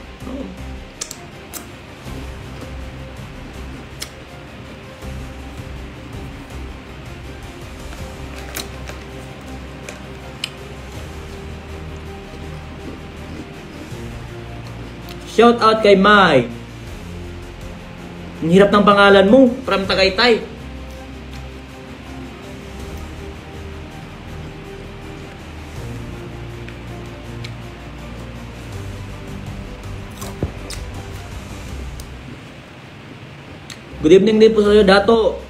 Shout out kay Mai. Ang hirap ng pangalan mo, from Tagaytay. Good evening din po sa iyo, Dato.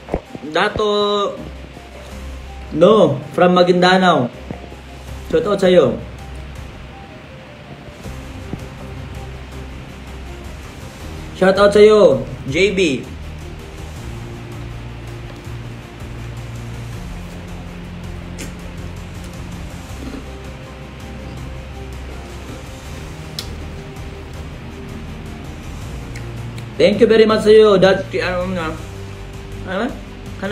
No, from Maguindanao. Shout out sa iyo. Shout out sa iyo, JB. Thank you very much sa iyo. Ano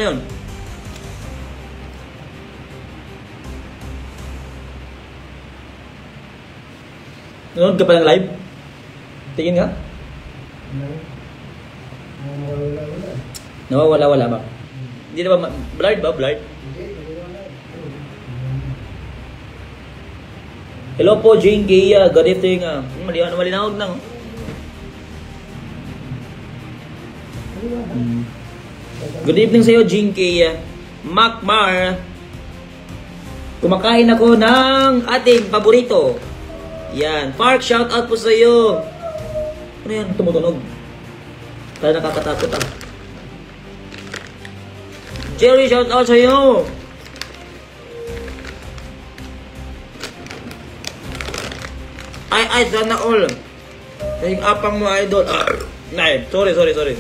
yun? Nanonood ka pa ng live? Tingin nga. Nawawala ba? Hindi na ba? Blurred ba? Blurred? Hello po, Jane Gaya. Good evening. Malinawag na. Good evening sa iyo, Jane Gaya. Macmar. Kumakain ako ng ating paborito. Yan. Park, shout out po sa iyo. Ano yan? Tumutunog. Kaya nakakatakot ah. Jerry, shout out sa iyo. Ay, sana all. Yung apang mo, idol. Nay, sorry.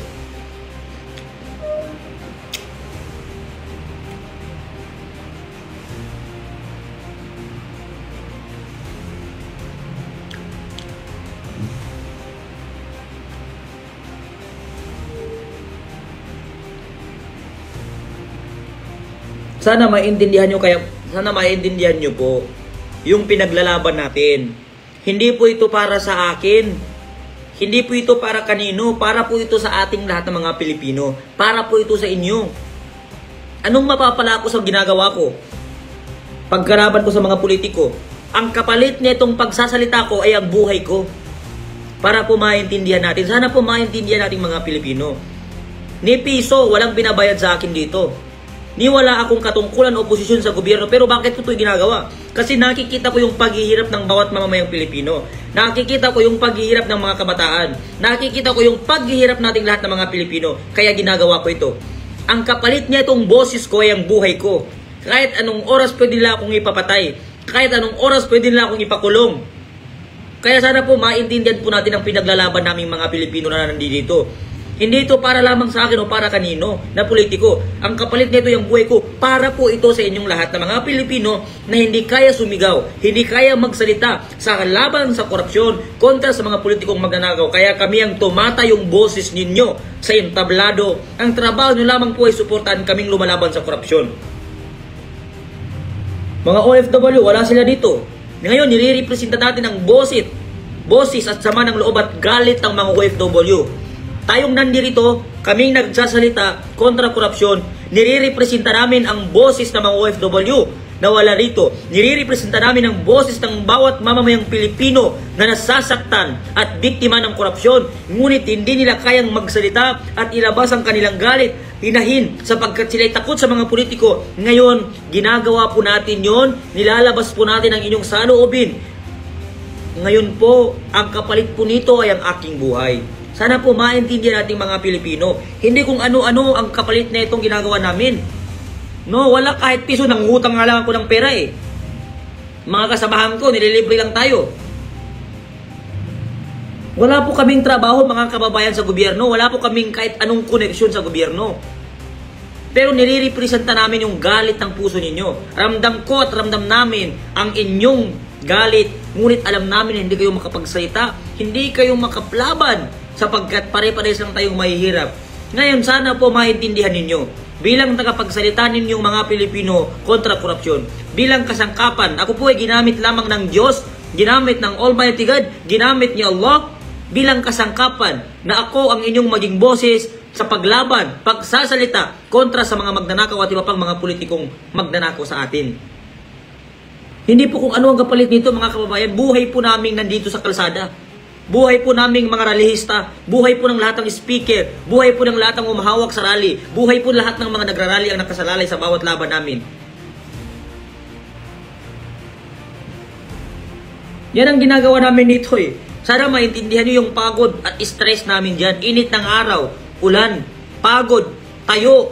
Sana maintindihan nyo po yung pinaglalaban natin. Hindi po ito para sa akin. Hindi po ito para kanino. Para po ito sa ating lahat ng mga Pilipino. Para po ito sa inyo. Anong mapapala ko sa ginagawa ko? Pagkaraban ko sa mga politiko. Ang kapalit nitong pagsasalita ko ay ang buhay ko. Para po maintindihan natin. Sana po maintindihan natin mga Pilipino. Ni piso, walang binabayad sa akin dito. Ni wala akong katungkulan o posisyon sa gobyerno. Pero bakit ko ito ginagawa? Kasi nakikita ko yung paghihirap ng bawat mamamayang Pilipino. Nakikita ko yung paghihirap ng mga kabataan. Nakikita ko yung paghihirap nating lahat ng mga Pilipino. Kaya ginagawa ko ito. Ang kapalit niya itong boses ko ay ang buhay ko. Kahit anong oras pwede nila akong ipapatay. Kahit anong oras pwede nila akong ipakulong. Kaya sana po maintindihan po natin ang pinaglalaban naming mga Pilipino na nandito. Hindi ito para lamang sa akin o para kanino na politiko. Ang kapalit nito yung buhay ko para po ito sa inyong lahat na mga Pilipino na hindi kaya sumigaw, hindi kaya magsalita sa laban sa korupsyon kontra sa mga politikong magnanakaw. Kaya kami ang tumata yung boses ninyo sa entablado. Ang trabaho nyo lamang po ay suportahan kaming lumalaban sa korupsyon. Mga OFW, wala sila dito. Ngayon, nire-representa natin ang boses at sama ng loob at galit ng mga OFW. Tayong nandirito, kaming nagsasalita kontra korupsyon, nire-representa namin ang boses ng mga OFW na wala rito. Nire-representa namin ang boses ng bawat mamamayang Pilipino na nasasaktan at biktima ng korupsyon. Ngunit hindi nila kayang magsalita at ilabas ang kanilang galit, hinahin sapagkat sila'y takot sa mga politiko. Ngayon, ginagawa po natin yon, nilalabas po natin ang inyong saloobin. Ngayon po, ang kapalit po nito ay ang aking buhay. Sana po maintindihan nating mga Pilipino. Hindi kung ano-ano ang kapalit na itong ginagawa namin. No, wala kahit piso, nangutang nga lang ako ng pera eh. Mga kasamahan ko, nililibre lang tayo. Wala po kaming trabaho mga kababayan sa gobyerno. Wala po kaming kahit anong koneksyon sa gobyerno. Pero nire-representa namin yung galit ng puso ninyo. Ramdam ko at ramdam namin ang inyong galit. Ngunit alam namin hindi kayo makapagsalita. Hindi kayo makaplaban. Sapagkat pare-pares lang tayong mahihirap. Ngayon, sana po maintindihan ninyo. Bilang tagapagsalita ninyong mga Pilipino kontra korupsyon, bilang kasangkapan, ako po ay ginamit lamang ng Diyos, ginamit ng Almighty God, ginamit ni Allah, bilang kasangkapan na ako ang inyong maging boses sa paglaban, pagsasalita kontra sa mga magnanakaw at iba pang mga politikong magnanakaw sa atin. Hindi po kung ano ang kapalit nito mga kababayan, buhay po namin nandito sa kalsada. Buhay po naming mga rallyista, buhay po ng lahat ng speaker, buhay po ng lahat ng umahawak sa rally, buhay po lahat ng mga nagrarally ang nakasalalay sa bawat laban namin. Yan ang ginagawa namin dito eh. Sana maintindihan nyo yung pagod at stress namin dyan. Init ng araw, ulan, pagod, tayo.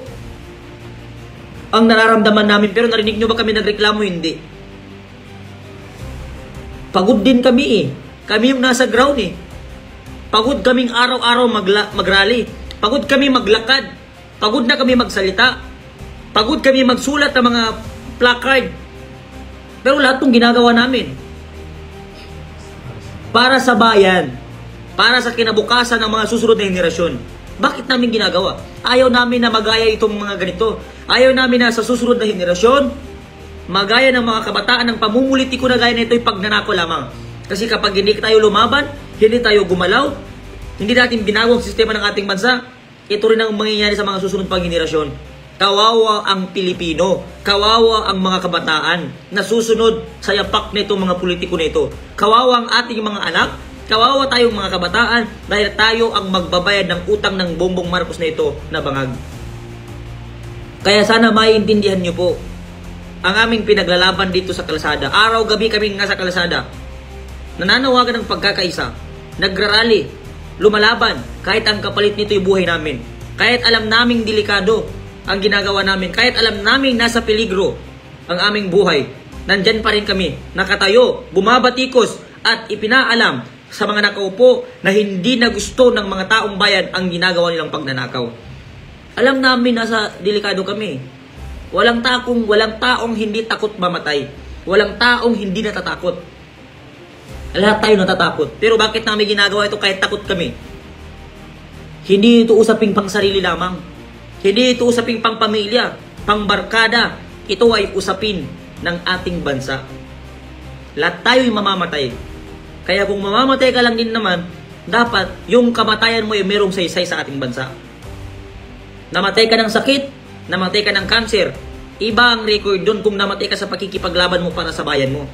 Ang nararamdaman namin, pero narinig nyo ba kami nagreklamo? Hindi. Pagod din kami eh. Kami yung nasa ground eh. Pagod kaming araw-araw mag-rally. Pagod kami maglakad. Pagod na kami magsalita. Pagod kami magsulat ng mga placard. Pero lahat itong ginagawa namin para sa bayan. Para sa kinabukasan ng mga susunod na henerasyon. Bakit namin ginagawa? Ayaw namin na magaya itong mga ganito. Ayaw namin na sa susunod na henerasyon magaya ng mga kabataan ng pamumulitiko na gaya na ito'y pagnanako lamang. Kasi kapag hindi tayo lumaban, hindi tayo gumalaw, hindi natin binago ang sistema ng ating bansa, ito rin ang mangyayari sa mga susunod pang henerasyon. Kawawa ang Pilipino, kawawa ang mga kabataan na susunod sa yapak nito mga politiko nito. Kawawa ang ating mga anak, kawawa tayong mga kabataan dahil tayo ang magbabayad ng utang ng Bongbong Marcos na ito na bangag. Kaya sana maiintindihan nyo po ang aming pinaglalaban dito sa kalsada. Araw-gabi kaming nasa kalsada. Nananawagan ng pagkakaisa, nagrarally, lumalaban, kahit ang kapalit nito yung buhay namin. Kahit alam naming delikado ang ginagawa namin, kahit alam naming nasa peligro ang aming buhay, nandyan pa rin kami, nakatayo, bumabatikos, at ipinaalam sa mga nakaupo na hindi na gusto ng mga taong bayan ang ginagawa nilang pagnanakaw. Alam namin nasa delikado kami. Walang taong hindi takot mamatay. Walang taong hindi natatakot. Lahat tayo natatakot. Pero bakit namin ginagawa ito kahit takot kami? Hindi ito usaping pang sarili lamang. Hindi ito usaping pang pamilya, pang barkada. Ito ay usapin ng ating bansa. Lahat tayo'y mamamatay. Kaya kung mamamatay ka lang din naman, dapat yung kamatayan mo ay merong saysay sa ating bansa. Namatay ka ng sakit, namatay ka ng cancer. Iba ang record doon kung namatay ka sa pakikipaglaban mo para sa bayan mo.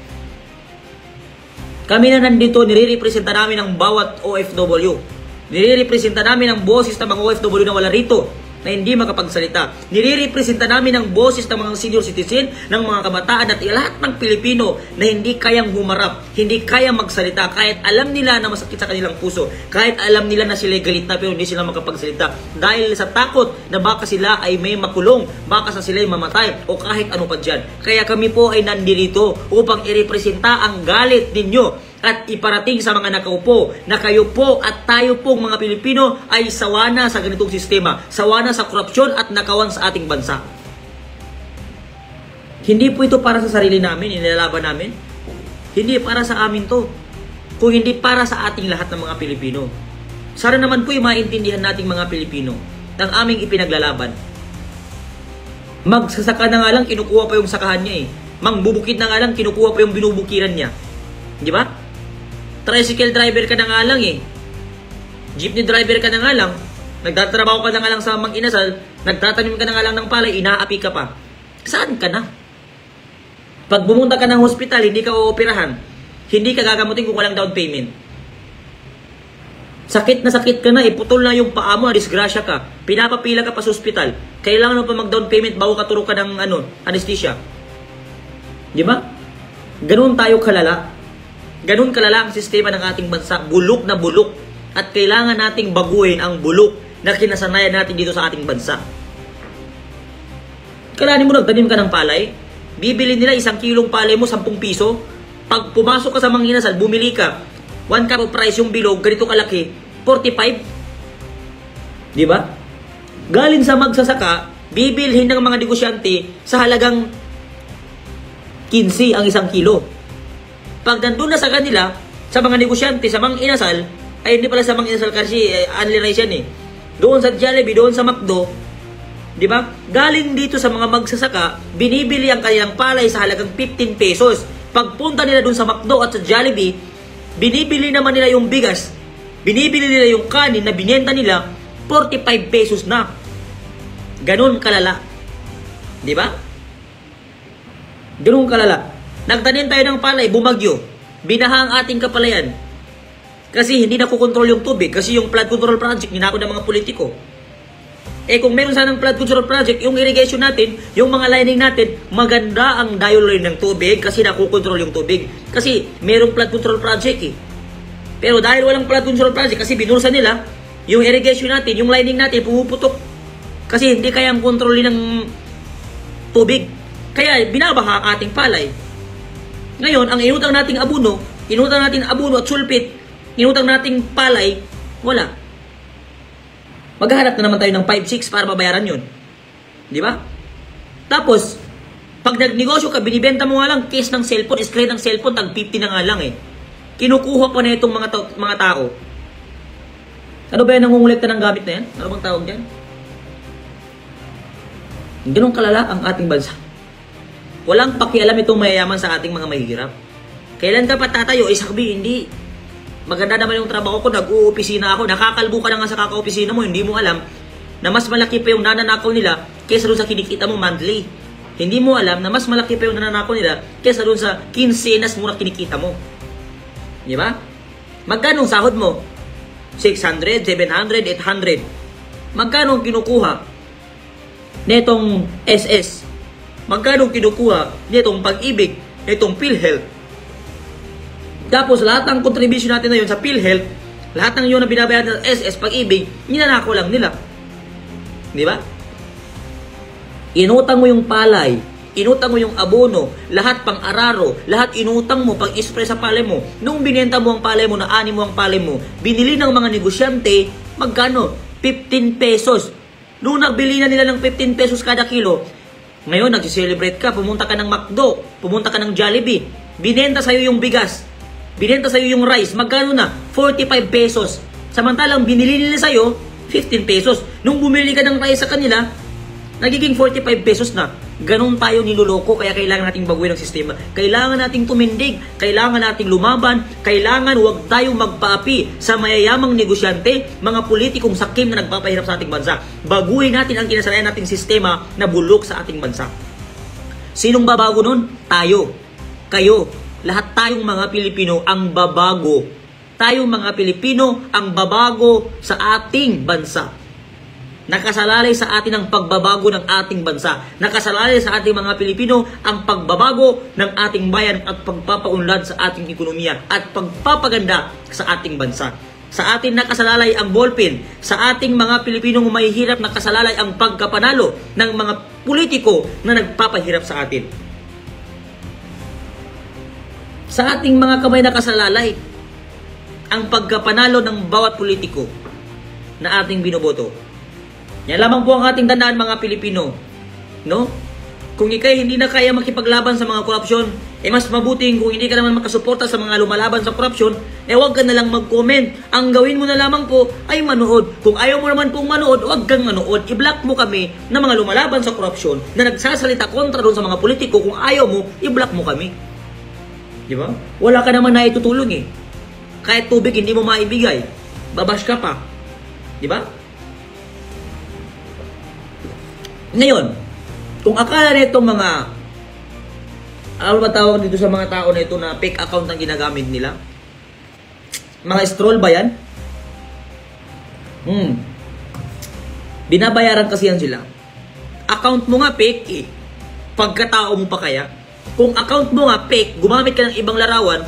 Kami na nandito, nire-representa namin ang bawat OFW. Nire-representa namin ang boses ng mga OFW na wala rito. na hindi makapagsalita. Nire-representa namin ang boses ng mga senior citizen, ng mga kabataan at lahat ng Pilipino na hindi kayang humarap, hindi kayang magsalita kahit alam nila na masakit sa kanilang puso, kahit alam nila na sila galit na pero hindi sila makapagsalita dahil sa takot na baka sila ay may makulong, baka sa sila ay mamatay o kahit ano pa dyan. Kaya kami po ay nandito upang irepresenta ang galit ninyo at iparating sa mga nakaupo na kayo po at tayo pong mga Pilipino ay sawa na sa ganitong sistema, sawa na sa korupsyon at nakawan sa ating bansa. Hindi po ito para sa sarili namin, inilalaban namin. Hindi para sa amin to, kung hindi para sa ating lahat ng mga Pilipino. Sana naman po yung maintindihan nating mga Pilipino ng aming ipinaglalaban. Magsasaka na nga lang, kinukuha pa yung sakahan niya eh. Mangbubukid na nga lang, kinukuha pa yung binubukiran niya. Di ba? Tricycle driver ka na nga lang eh. Jeepney driver ka na nga lang. Nagtatrabaho ka na nga lang sa Mang Inasal. Nagtatanim ka na nga lang ng palay, inaapi ka pa. Saan ka na? Pag bumunta ka ng hospital, hindi ka ooperahan. Hindi ka gagamutin kung walang down payment. Sakit ka na, iputol na yung paa mo, disgrasya ka. Pinapapila ka pa sa hospital. Kailangan mo pa mag-down payment bago ka turo ka ng anesthesia. Di ba? Ganun tayo kalala. Ganun kalala ang sistema ng ating bansa. Bulok na bulok. At kailangan nating baguhin ang bulok na kinasanayan natin dito sa ating bansa. Kailangan mo nagtanim ka ng palay. Bibili nila 1 kilong palay mo 10 piso. Pag pumasok ka sa Mang Inasal, bumili ka 1 cup of price yung bilog, ganito kalaki, 45. Di ba? Galing sa magsasaka, bibilhin ng mga negosyante sa halagang 15 ang 1 kilo. Pag nandun na sa kanila, sa mga negosyante, sa Mang Inasal, ay hindi pala sa Mang Inasal kasi only rice yan eh. Doon sa Jollibee, doon sa McDo, di ba? Galing dito sa mga magsasaka, binibili ang kanilang palay sa halagang 15 pesos. Pagpunta nila doon sa McDo at sa Jollibee, binibili naman nila yung bigas, binibili nila yung kanin na binenta nila, 45 pesos na. Ganun kalala. Di ba? Ganun kalala. Nagtanim tayo ng palay, bumagyo. Binaha ang ating kapalayan. Kasi hindi nakukontrol yung tubig. Kasi yung flood control project, ninako ng mga politiko. Eh kung meron sanang flood control project, yung irrigation natin, yung mga lining natin, maganda ang dial line ng tubig kasi nakukontrol yung tubig. Kasi merong flood control project eh. Pero dahil walang flood control project, kasi binursa nila, yung irrigation natin, yung lining natin, pumuputok. Kasi hindi kayang kontrolin ng tubig. Kaya binabaha ang ating palay. Ngayon, ang inutang nating abono at sulpit, inutang nating palay, wala. Maghahanap na naman tayo ng 5-6 para mabayaran yun. Di ba? Tapos, pag nagnegosyo ka, binibenta mo nga lang case ng cellphone, screen ng cellphone, tag 50 na nga lang eh. Kinukuha pa na itong mga tao. Ano ba yan nangungulekta ng gamit na yan? Ano bang tawag dyan? Ganun kalala ang ating bansa. Walang pakialam itong mayayaman sa ating mga mahihirap. Kailan ka pa tatayo? Sabi, hindi. Maganda naman yung trabaho ko, nag-uopisina ako, nakakalbo ka na nga sa kaka-opisina mo, hindi mo alam na mas malaki pa yung nananakaw nila kaysa doon sa kinikita mo monthly. Hindi mo alam na mas malaki pa yung nananakaw nila kaysa doon sa kinsenas mo na kinikita mo. Di ba? Magkano ang sahod mo? 600, 700, 800. Magkano ang kinukuha netong SS? Magkano kinukuha nitong Pag-ibig, nitong PhilHealth? Tapos lahat ng contribution natin na yun sa PhilHealth, lahat ng yun na binabayaran ng SS, Pag-ibig, ninanako lang nila. Di ba? Inutang mo yung palay, inutang mo yung abono, lahat pang araro, lahat inutang mo pang spray sa palay mo. Nung binenta mo ang palay mo, naani mo ang palay mo, binili ng mga negosyante, magkano? 15 pesos. Nung nagbili na nila ng 15 pesos kada kilo, ngayon, nagsiselebrate ka, pumunta ka ng McDo, pumunta ka ng Jollibee, binenta sa'yo yung bigas, binenta sa'yo yung rice, magkano na? 45 pesos. Samantalang binili nila sa'yo, 15 pesos. Nung bumili ka ng rice sa kanila, nagiging 45 pesos na. Ganon tayo niloloko, kaya kailangan nating baguhin ang sistema. Kailangan nating tumindig, kailangan nating lumaban, kailangan huwag tayong magpaapi sa mayayamang negosyante, mga politikong sakim na nagpapahirap sa ating bansa. Baguhin natin ang kinasanayan nating sistema na bulok sa ating bansa. Sinong babago nun? Tayo. Kayo. Lahat tayong mga Pilipino ang babago. Tayong mga Pilipino ang babago sa ating bansa. Nakasalalay sa atin ang pagbabago ng ating bansa. Nakasalalay sa ating mga Pilipino ang pagbabago ng ating bayan at pagpapaunlad sa ating ekonomiya at pagpapaganda sa ating bansa. Sa atin nakasalalay ang ballpen. Sa ating mga Pilipinong mahihirap nakasalalay ang pagkapanalo ng mga politiko na nagpapahirap sa atin. Sa ating mga kamay nakasalalay ang pagkapanalo ng bawat politiko na ating binoboto. Yan lamang po ang ating tandaan mga Pilipino. No? Kung ikay hindi na kaya makipaglaban sa mga korupsyon, mas mabuting kung hindi ka naman makasuporta sa mga lumalaban sa korupsyon, huwag ka na lang mag-comment. Ang gawin mo na lamang po ay manood. Kung ayaw mo naman pong manood, huwag kang manood. I-block mo kami na mga lumalaban sa korupsyon na nagsasalita kontra doon sa mga politiko. Kung ayaw mo, i-block mo kami. Di ba? Wala ka naman na itutulong eh. Kahit tubig hindi mo maibigay. Babash ka pa. Di ba? Ngayon, kung akala nitong mga ano ba tawag dito sa mga tao na ito na fake account ang ginagamit nila? Mga stroll ba yan? Binabayaran kasi yan sila. Account mo nga fake eh. Pagkatao mo pa kaya? Kung account mo nga fake, gumamit ka ng ibang larawan,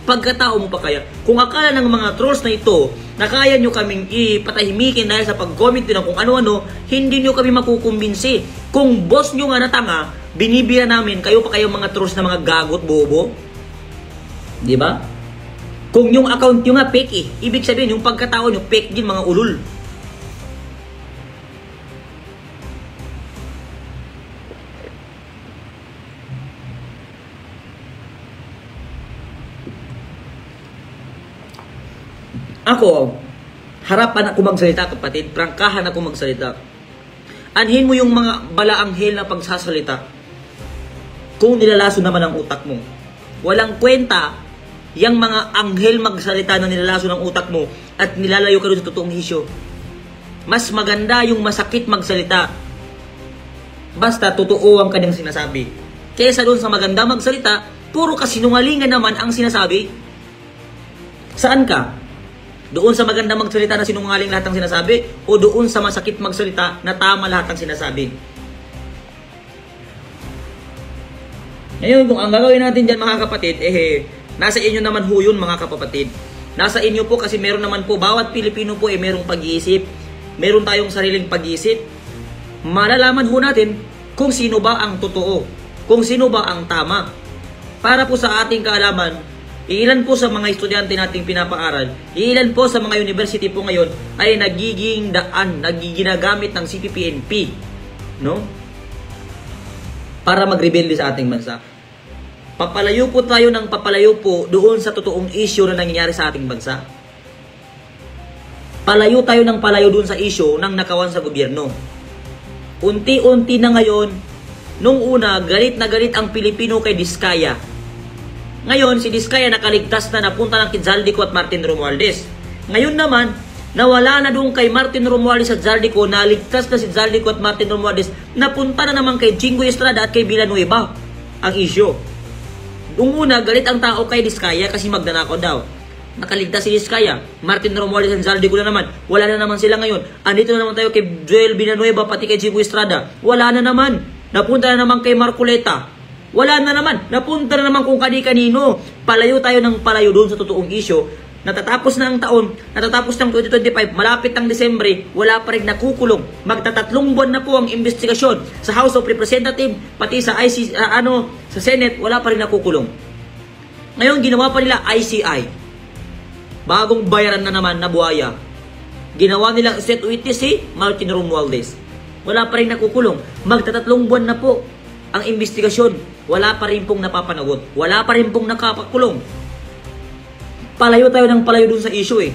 pagkatao mo pa kaya? Kung akala ng mga trolls na ito na kaya nyo kaming ipatahimikin dahil sa pag-comment nyo kung ano-ano, hindi nyo kami makukumbinsi. Kung boss nyo nga na tanga, binibira namin, kayo pa kayo mga trolls na mga gagot, bobo. Di ba? Kung yung account nyo nga fake eh, ibig sabihin yung pagkatao nyo fake din mga ulul. Ako, harapan ako magsalita kapatid, prangkahan ako magsalita. Anhin mo yung mga balaanghel na pagsasalita kung nilalaso naman ang utak mo. Walang kwenta yung mga anghel magsalita na nilalaso ng utak mo at nilalayo ka doon sa totoong isyo. Mas maganda yung masakit magsalita basta totoo ang kanyang sinasabi kaysa doon sa maganda magsalita, puro kasinungalingan naman ang sinasabi. Saan ka? Doon sa maganda magsalita na sinungaling lahat ng sinasabi o doon sa masakit magsalita na tama lahat ng sinasabi? Ngayon, kung ang gagawin natin dyan mga kapatid, nasa inyo naman ho yun mga kapatid. Nasa inyo po kasi meron naman po, bawat Pilipino po merong pag-iisip. Meron tayong sariling pag-iisip. Malalaman ho natin kung sino ba ang totoo, kung sino ba ang tama. Para po sa ating kaalaman, ilan po sa mga estudyante nating pinapaaral, ilan po sa mga university po ngayon ay nagiginagamit ng CPP-NP, no? Para magrebelde sa ating bansa. Papalayo po tayo ng papalayo po doon sa totoong issue na nangyayari sa ating bansa. Palayo tayo ng palayo doon sa issue ng nakawan sa gobyerno. Unti-unti na ngayon, nung una, galit na galit ang Pilipino kay Diskaya. Ngayon, si Diskaya nakaligtas na, napunta ng kay Zaldico at Martin Romualdez. Ngayon naman, nawala na doon kay Martin Romualdez at Zaldico, naligtas na si Zaldico at Martin Romualdez, napunta na naman kay Jingo Estrada at kay Villanueva ang issue. Noong una, galit ang tao kay Diskaya kasi magnanakaw daw. Nakaligtas si Diskaya, Martin Romualdez at Zaldico na naman. Wala na naman sila ngayon. Andito na naman tayo kay Joel Villanueva pati kay Jingo Estrada. Wala na naman. Napunta na naman kay Marcoleta. Wala na naman. Napunta na naman kung kani-kanino. Palayo tayo ng palayo doon sa totoong issue. Natatapos na ang taon, natatapos ng 2025, malapit ng Desembre, wala pa rin nakukulong. Magtatatlong buwan na po ang investigasyon sa House of Representatives, pati sa sa Senate, wala pa rin nakukulong. Ngayon, ginawa pa nila ICI. Bagong bayaran na naman na buhaya. Ginawa nilang set witness si Martin Romualdez. Wala pa rin nakukulong. Magtatatlong buwan na po ang investigasyon. Wala pa rin pong napapanagot. Wala pa rin pong nakapakulong. Palayo tayo ng palayo dun sa issue eh.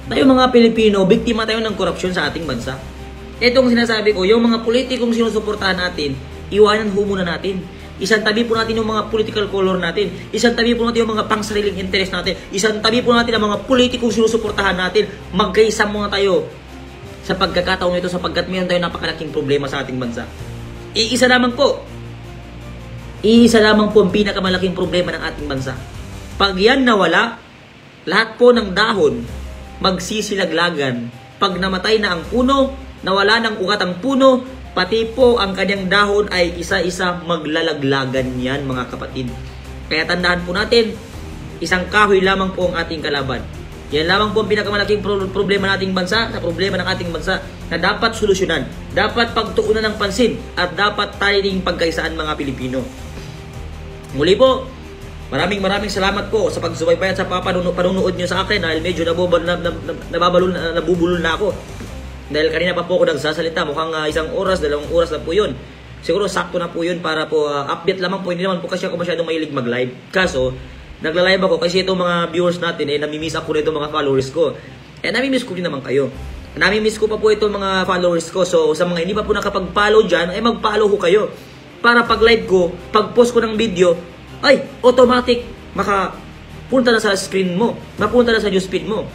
Tayo mga Pilipino, biktima tayo ng korupsyon sa ating bansa. Itong sinasabi ko, yung mga politikong sinusuportahan natin, iwanan ho muna natin. Isang tabi po natin yung mga political color natin. Isang tabi po natin yung mga pangsariling interest natin. Isang tabi po natin ang mga politikong sinusuportahan natin. Magkaisa muna tayo sa pagkakataon nito sapagkat mayroon tayo napakalaking problema sa ating bansa. Iisa lamang po ang pinakamalaking problema ng ating bansa. Pag yan nawala, lahat po ng dahon magsisilaglagan. Pag namatay na ang puno, nawala ng ugat ang puno, pati po ang kanyang dahon ay isa-isa maglalaglagan yan, mga kapatid. Kaya tandaan po natin, isang kahoy lamang po ang ating kalaban. Yan lamang po ang pinakamalaking problema nating bansa, sa problema ng ating bansa na dapat solusyonan, dapat pagtuunan ng pansin, at dapat tayo ding pagkaisaan, mga Pilipino. Muli po, maraming salamat po sa pagsubaybay at sa panunood nyo sa akin, dahil medyo nabubulol na ako. Dahil kanina pa po ako nagsasalita, mukhang 1 oras, 2 oras na po yun. Siguro sakto na po yun para po update lamang po. Hindi naman po kasi ako masyadong mahilig mag-live. Kaso, nagla-live ako kasi itong mga viewers natin, namimiss ako nito mga followers ko. Namimiss ko rin naman kayo. Namimiss ko pa po itong mga followers ko. So, sa mga hindi pa po nakapag-follow dyan, mag-follow ko kayo. Para pag-live ko, pag-post ko ng video, ay, automatic, makapunta na sa screen mo. Mapunta na sa newsfeed mo.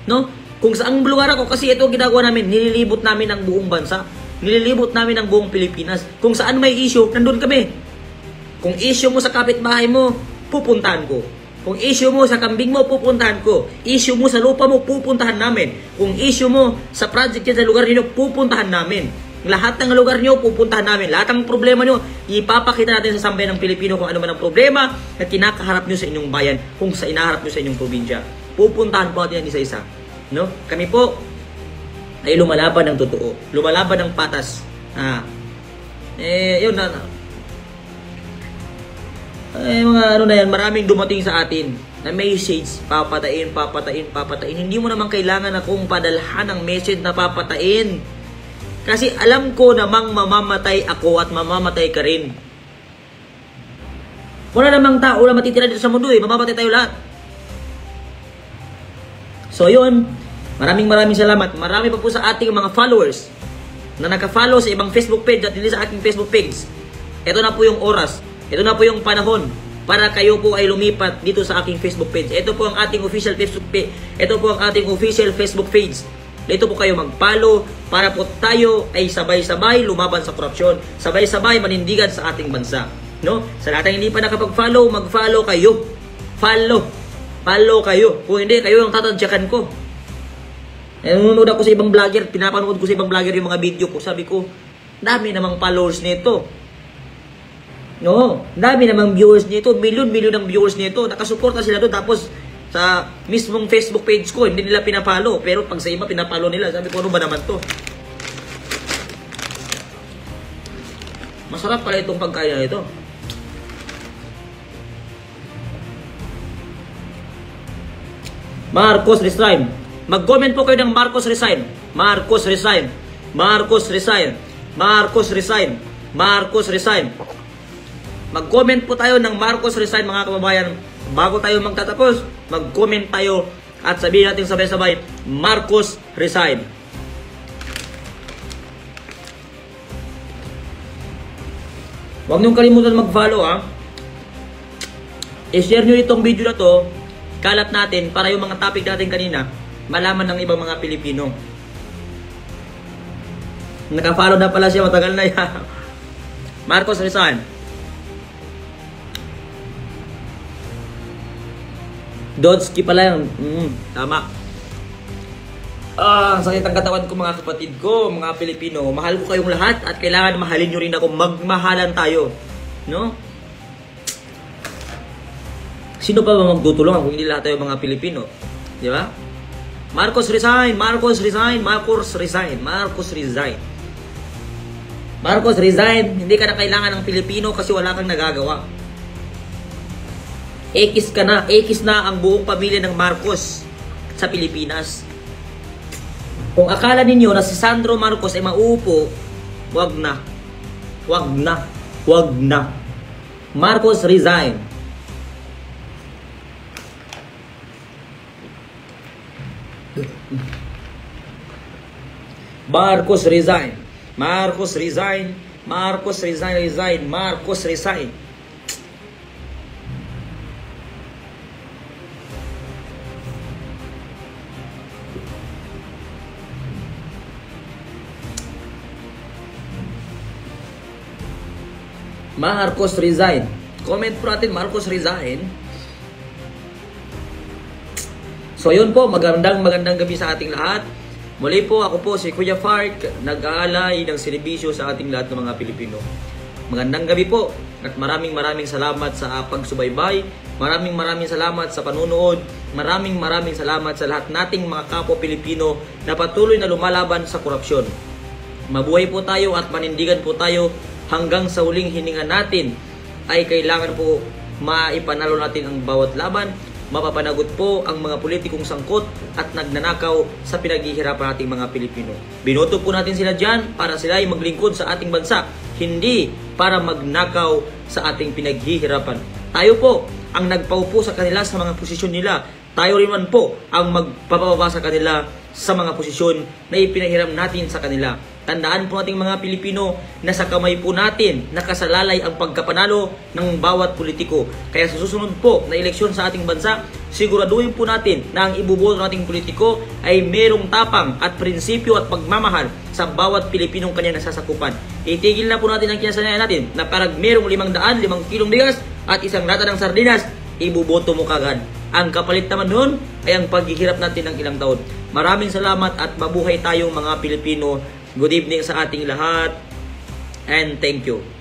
No? Kung saang lugar ako, kasi ito ginagawa namin, nililibot namin ang buong bansa. Nililibot namin ang buong Pilipinas. Kung saan may issue, nandun kami. Kung issue mo sa kapitbahay mo, pupuntahan ko. Kung issue mo sa kambing mo, pupuntahan ko. Issue mo sa lupa mo, pupuntahan namin. Kung issue mo sa project yan sa lugar niyo, pupuntahan namin. Lahat ng lugar niyo, pupuntahan namin. Lahat ng problema niyo, ipapakita natin sa sambayan ng Pilipino kung ano man ang problema na kinakaharap niyo sa inyong bayan, kung sa inaharap niyo sa inyong probinsya. Pupuntahan po natin yan isa-isa. No? Kami po ay lumalaban ng totoo. Lumalaban ng patas. Yun na. Mga ano na yan, maraming dumating sa atin na message, papatain. Hindi mo naman kailangan akong padalhan ng message na papatain. Kasi alam ko namang mamamatay ako at mamamatay ka rin. Wala namang tao na matitira dito sa mundo mamamatay tayo lahat. So yun, maraming salamat. Marami pa po sa ating mga followers na naka-follow sa ibang Facebook page at hindi sa aking Facebook page. Ito na po yung oras. Ito na po yung panahon para kayo po ay lumipat dito sa aking Facebook page. Ito po ang ating official Facebook page. Ito po ang ating official Facebook page. Dito po kayo mag-follow para po tayo ay sabay-sabay lumaban sa korupsyon. Sabay-sabay manindigan sa ating bansa. No? Sa lahat ng hindi pa nakapag-follow, mag-follow kayo. Follow kayo. Kung hindi, kayo yung tatadyakan ko. Nanonood ako sa ibang vlogger, pinapanood ko sa ibang vlogger yung mga video ko. Sabi ko, dami namang followers nito. No, dami namang viewers nito. Milyon ng viewers nito. Nakasuporta sila doon. Tapos, sa mismong Facebook page ko, hindi nila pinapalo. Pero pag sa iba, pinapalo nila. Sabi ko, ano ba naman to? Masarap pala itong pagkain na ito. Marcos resign. Mag-comment po kayo ng Marcos resign. Marcos resign. Marcos resign. Marcos resign. Marcos resign. Mag-comment po tayo ng Marcos resign, mga kababayan. Bago tayo magtatapos, mag-comment tayo at sabihin natin sabay-sabay, Marcos resign. Huwag niyong kalimutan mag-follow I-share nyo itong video na to, kalat natin para yung mga topic natin kanina, malaman ng ibang mga Pilipino. Naka-follow na pala siya, matagal na yan. Marcos resign. Dodski pala yun. Tama. Ang sakit ang katawan ko, mga kapatid ko, mga Pilipino. Mahal ko kayong lahat at kailangan mahalin nyo rin ako. Magmahalan tayo. No? Sino pa ba magtutulungan kung hindi lahat tayo mga Pilipino? Di ba? Marcos resign. Marcos resign. Marcos resign. Marcos resign. Marcos resign. Hindi ka na kailangan ng Pilipino kasi wala kang nagagawa. Ekis ka na. Ekis na ang buong pamilya ng Marcos sa Pilipinas. Kung akala ninyo na si Sandro Marcos ay mauupo, wag na. Wag na. Wag na. Marcos resign. Marcos resign. Marcos resign. Marcos resign. Resign. Marcos resign. Marcos resign. Comment po natin, Marcos resign. So yun po, magandang gabi sa ating lahat. Muli po, ako po si Kuya Fark, nag-aalay ng serbisyo sa ating lahat ng mga Pilipino. Magandang gabi po at maraming salamat sa pagsubaybay. Maraming salamat sa panunood. Maraming salamat sa lahat nating mga kapwa Pilipino na patuloy na lumalaban sa korupsyon. Mabuhay po tayo at manindigan po tayo hanggang sa huling hininga natin ay kailangan po maipanalo natin ang bawat laban. Mapapanagot po ang mga politikong sangkot at nagnanakaw sa pinaghihirapan nating mga Pilipino. Binoto po natin sila dyan para sila ay maglingkod sa ating bansa, hindi para magnakaw sa ating pinaghihirapan. Tayo po ang nagpaupo sa kanila sa mga posisyon nila. Tayo rin man po ang magpapababa sa kanila sa mga posisyon na ipinahiram natin sa kanila. Tandaan po nating mga Pilipino na sa kamay po natin nakasalalay ang pagkapanalo ng bawat politiko. Kaya sa susunod po na eleksyon sa ating bansa, siguraduhin po natin na ang ibuboto nating politiko ay merong tapang at prinsipyo at pagmamahal sa bawat Pilipinong kanyang nasasakupan. Itigil na po natin ang kinasanayan natin na parang merong 500, 5 kilong bigas at isang lata ng sardinas, ibuboto mo kagad. Ang kapalit naman noon ay ang paghihirap natin ng ilang taon. Maraming salamat at mabuhay tayong mga Pilipino. Good evening sa ating lahat and thank you.